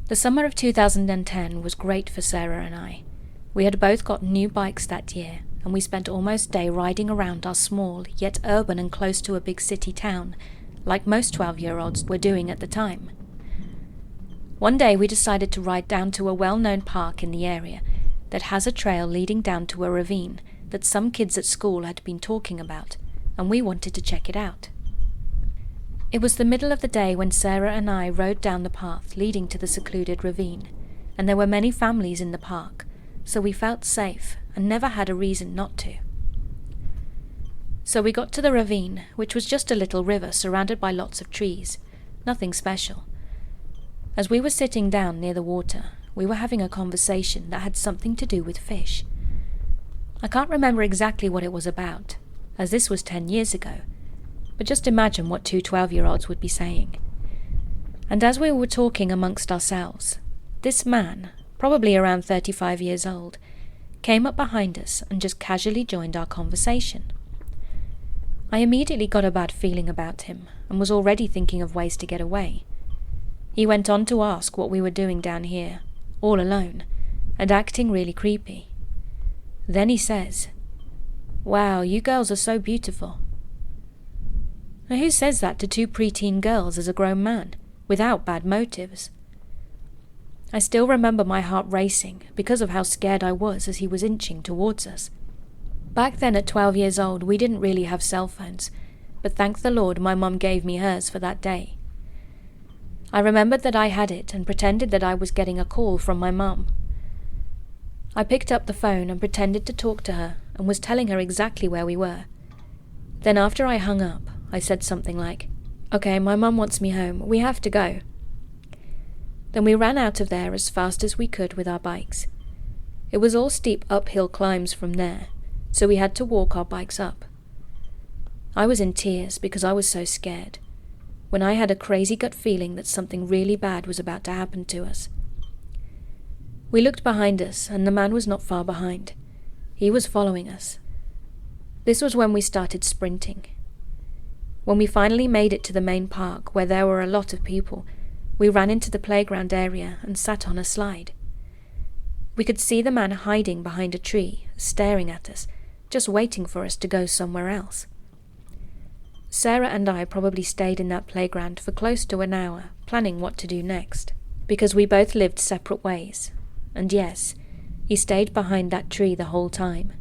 The summer of 2010 was great for Sarah and I. We had both got new bikes that year, and we spent almost a day riding around our small, yet urban and close to a big city town, like most 12-year-olds were doing at the time. One day we decided to ride down to a well-known park in the area that has a trail leading down to a ravine that some kids at school had been talking about, and we wanted to check it out. It was the middle of the day when Sarah and I rode down the path leading to the secluded ravine, and there were many families in the park, so we felt safe and never had a reason not to. So we got to the ravine, which was just a little river surrounded by lots of trees, nothing special. As we were sitting down near the water, we were having a conversation that had something to do with fish. I can't remember exactly what it was about, as this was 10 years ago, but just imagine what two 12-year-olds would be saying. And as we were talking amongst ourselves, this man, probably around 35 years old, came up behind us and just casually joined our conversation. I immediately got a bad feeling about him and was already thinking of ways to get away. He went on to ask what we were doing down here, all alone, and acting really creepy. Then he says, "Wow, you girls are so beautiful." Now who says that to two preteen girls as a grown man, without bad motives? I still remember my heart racing because of how scared I was as he was inching towards us. Back then at 12 years old, we didn't really have cell phones, but thank the Lord my mum gave me hers for that day. I remembered that I had it and pretended that I was getting a call from my mum. I picked up the phone and pretended to talk to her and was telling her exactly where we were. Then after I hung up, I said something like, "Okay, my mum wants me home. We have to go." Then we ran out of there as fast as we could with our bikes. It was all steep uphill climbs from there, so we had to walk our bikes up. I was in tears because I was so scared, when I had a crazy gut feeling that something really bad was about to happen to us. We looked behind us, and the man was not far behind. He was following us. This was when we started sprinting. When we finally made it to the main park, where there were a lot of people, we ran into the playground area and sat on a slide. We could see the man hiding behind a tree, staring at us, just waiting for us to go somewhere else. Sarah and I probably stayed in that playground for close to an hour, planning what to do next, because we both lived separate ways. And yes, he stayed behind that tree the whole time.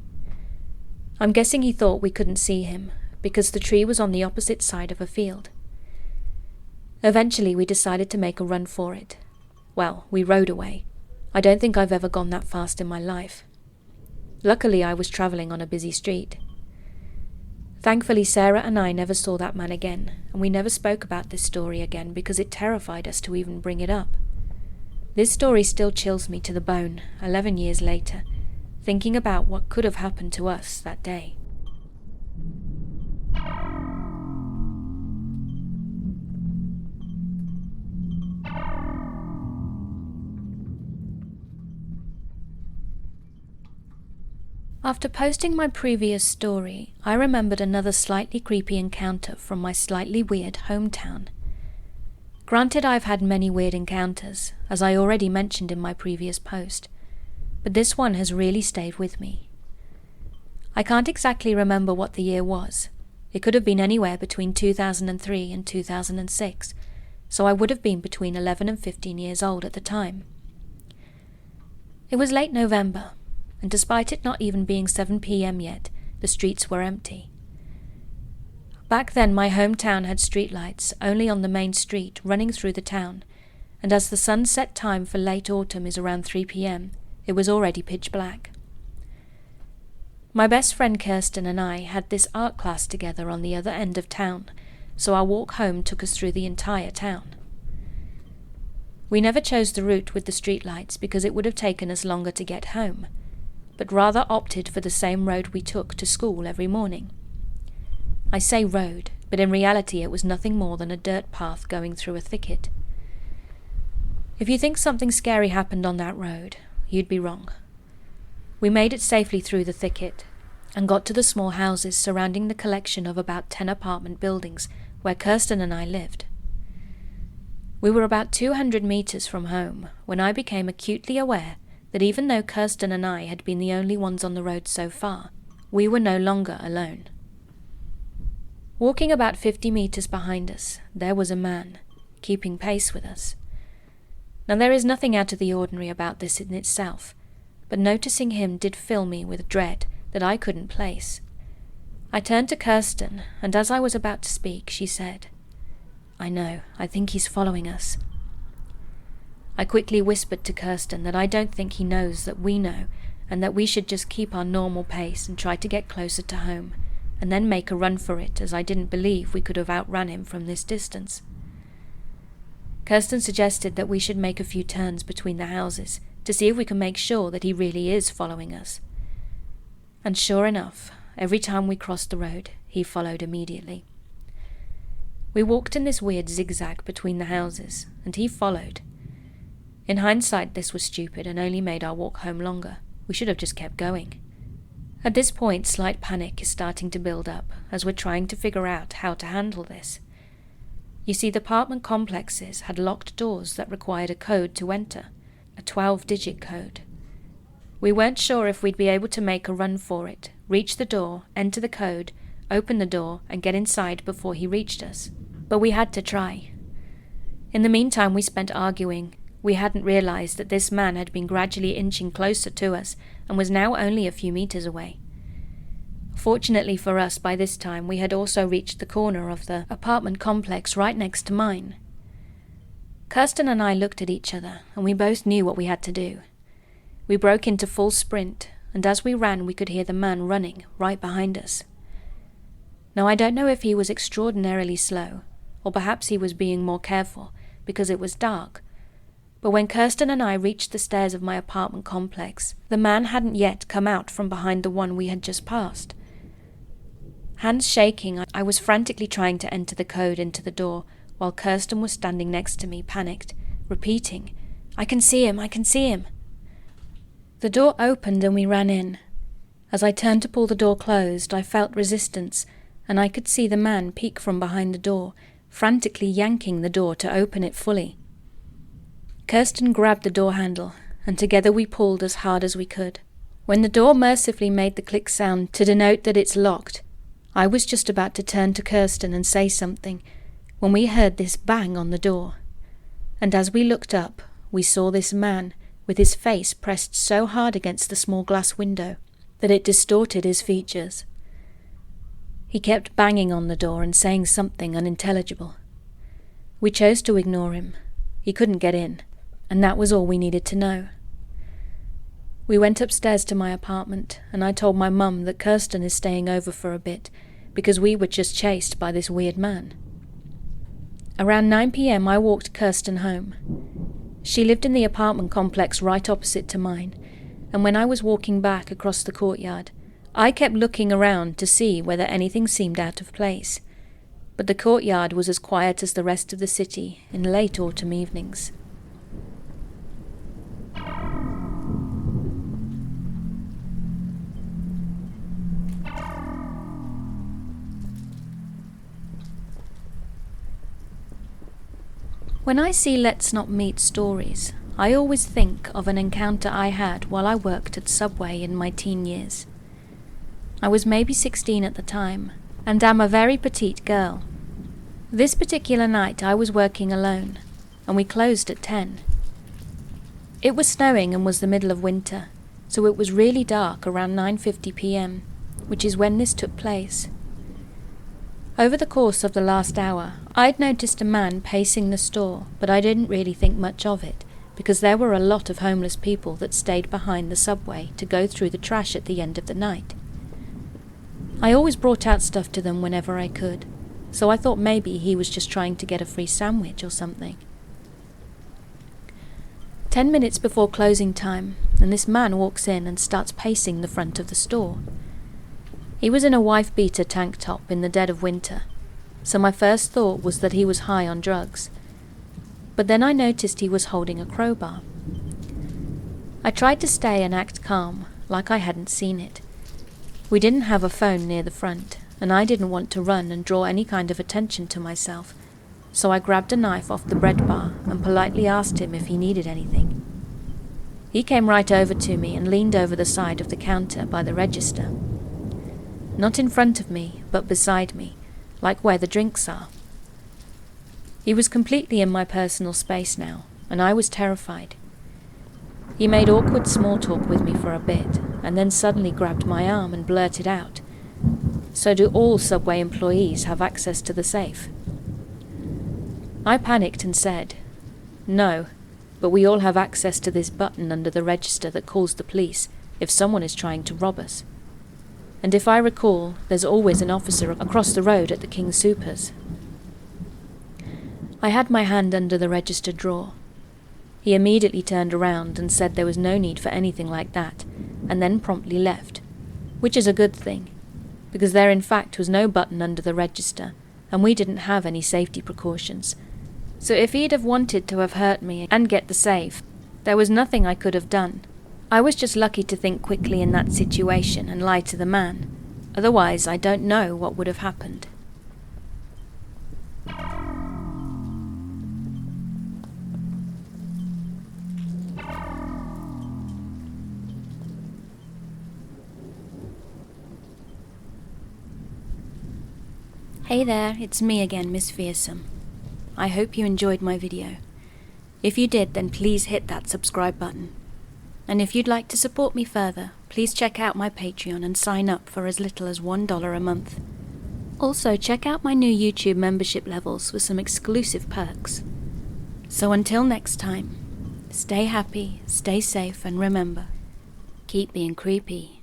I'm guessing he thought we couldn't see him, because the tree was on the opposite side of a field. Eventually we decided to make a run for it. Well, we rode away. I don't think I've ever gone that fast in my life. Luckily, I was travelling on a busy street. Thankfully, Sarah and I never saw that man again, and we never spoke about this story again because it terrified us to even bring it up. This story still chills me to the bone, 11 years later, thinking about what could have happened to us that day. After posting my previous story, I remembered another slightly creepy encounter from my slightly weird hometown. Granted, I've had many weird encounters, as I already mentioned in my previous post, but this one has really stayed with me. I can't exactly remember what the year was. It could have been anywhere between 2003 and 2006, so I would have been between 11 and 15 years old at the time. It was late November, and despite it not even being 7 p.m. yet, the streets were empty. Back then my hometown had streetlights only on the main street running through the town, and as the sunset time for late autumn is around 3 p.m, it was already pitch black. My best friend Kirsten and I had this art class together on the other end of town, so our walk home took us through the entire town. We never chose the route with the streetlights because it would have taken us longer to get home, but rather opted for the same road we took to school every morning. I say road, but in reality it was nothing more than a dirt path going through a thicket. If you think something scary happened on that road, you'd be wrong. We made it safely through the thicket, and got to the small houses surrounding the collection of about 10 apartment buildings where Kirsten and I lived. We were about 200 meters from home when I became acutely aware that even though Kirsten and I had been the only ones on the road so far, we were no longer alone. Walking about 50 meters behind us, there was a man, keeping pace with us. Now there is nothing out of the ordinary about this in itself, but noticing him did fill me with dread that I couldn't place. I turned to Kirsten, and as I was about to speak, she said, "I know, I think he's following us." I quickly whispered to Kirsten that I don't think he knows that we know, and that we should just keep our normal pace and try to get closer to home, and then make a run for it, as I didn't believe we could have outrun him from this distance. Kirsten suggested that we should make a few turns between the houses to see if we can make sure that he really is following us. And sure enough, every time we crossed the road, he followed immediately. We walked in this weird zigzag between the houses, and he followed. In hindsight, this was stupid and only made our walk home longer. We should have just kept going. At this point, slight panic is starting to build up as we're trying to figure out how to handle this. You see, the apartment complexes had locked doors that required a code to enter, a 12-digit code. We weren't sure if we'd be able to make a run for it, reach the door, enter the code, open the door, and get inside before he reached us. But we had to try. In the meantime, we spent arguing. We hadn't realized that this man had been gradually inching closer to us and was now only a few meters away. Fortunately for us, by this time we had also reached the corner of the apartment complex right next to mine. Kirsten and I looked at each other, and we both knew what we had to do. We broke into full sprint, and as we ran we could hear the man running right behind us. Now I don't know if he was extraordinarily slow, or perhaps he was being more careful because it was dark, but when Kirsten and I reached the stairs of my apartment complex, the man hadn't yet come out from behind the one we had just passed. Hands shaking, I was frantically trying to enter the code into the door, while Kirsten was standing next to me, panicked, repeating, "I can see him, I can see him." The door opened and we ran in. As I turned to pull the door closed, I felt resistance, and I could see the man peek from behind the door, frantically yanking the door to open it fully. Kirsten grabbed the door handle, and together we pulled as hard as we could. When the door mercifully made the click sound to denote that it's locked, I was just about to turn to Kirsten and say something when we heard this bang on the door. And as we looked up, we saw this man with his face pressed so hard against the small glass window that it distorted his features. He kept banging on the door and saying something unintelligible. We chose to ignore him. He couldn't get in, and that was all we needed to know. We went upstairs to my apartment, and I told my mum that Kirsten is staying over for a bit because we were just chased by this weird man. Around 9 p.m. I walked Kirsten home. She lived in the apartment complex right opposite to mine, and when I was walking back across the courtyard, I kept looking around to see whether anything seemed out of place. But the courtyard was as quiet as the rest of the city in late autumn evenings. When I see Let's Not Meet stories, I always think of an encounter I had while I worked at Subway in my teen years. I was maybe 16 at the time, and am a very petite girl. This particular night I was working alone, and we closed at 10. It was snowing and was the middle of winter, so it was really dark around 9:50 p.m, which is when this took place. Over the course of the last hour, I'd noticed a man pacing the store, but I didn't really think much of it, because there were a lot of homeless people that stayed behind the subway to go through the trash at the end of the night. I always brought out stuff to them whenever I could, so I thought maybe he was just trying to get a free sandwich or something. 10 minutes before closing time, and this man walks in and starts pacing the front of the store. He was in a wife-beater tank top in the dead of winter, so my first thought was that he was high on drugs. But then I noticed he was holding a crowbar. I tried to stay and act calm, like I hadn't seen it. We didn't have a phone near the front, and I didn't want to run and draw any kind of attention to myself, so I grabbed a knife off the bread bar and politely asked him if he needed anything. He came right over to me and leaned over the side of the counter by the register. Not in front of me, but beside me, like where the drinks are. He was completely in my personal space now, and I was terrified. He made awkward small talk with me for a bit, and then suddenly grabbed my arm and blurted out, "So do all Subway employees have access to the safe?" I panicked and said, "No, but we all have access to this button under the register that calls the police if someone is trying to rob us. And if I recall, there's always an officer across the road at the King Soopers." I had my hand under the register drawer. He immediately turned around and said there was no need for anything like that, and then promptly left, which is a good thing, because there in fact was no button under the register, and we didn't have any safety precautions. So if he'd have wanted to have hurt me and get the safe, there was nothing I could have done. I was just lucky to think quickly in that situation and lie to the man. Otherwise, I don't know what would have happened. Hey there, it's me again, Miss Fearsome. I hope you enjoyed my video. If you did, then please hit that subscribe button. And if you'd like to support me further, please check out my Patreon and sign up for as little as $1 a month. Also, check out my new YouTube membership levels with some exclusive perks. So until next time, stay happy, stay safe, and remember, keep being creepy.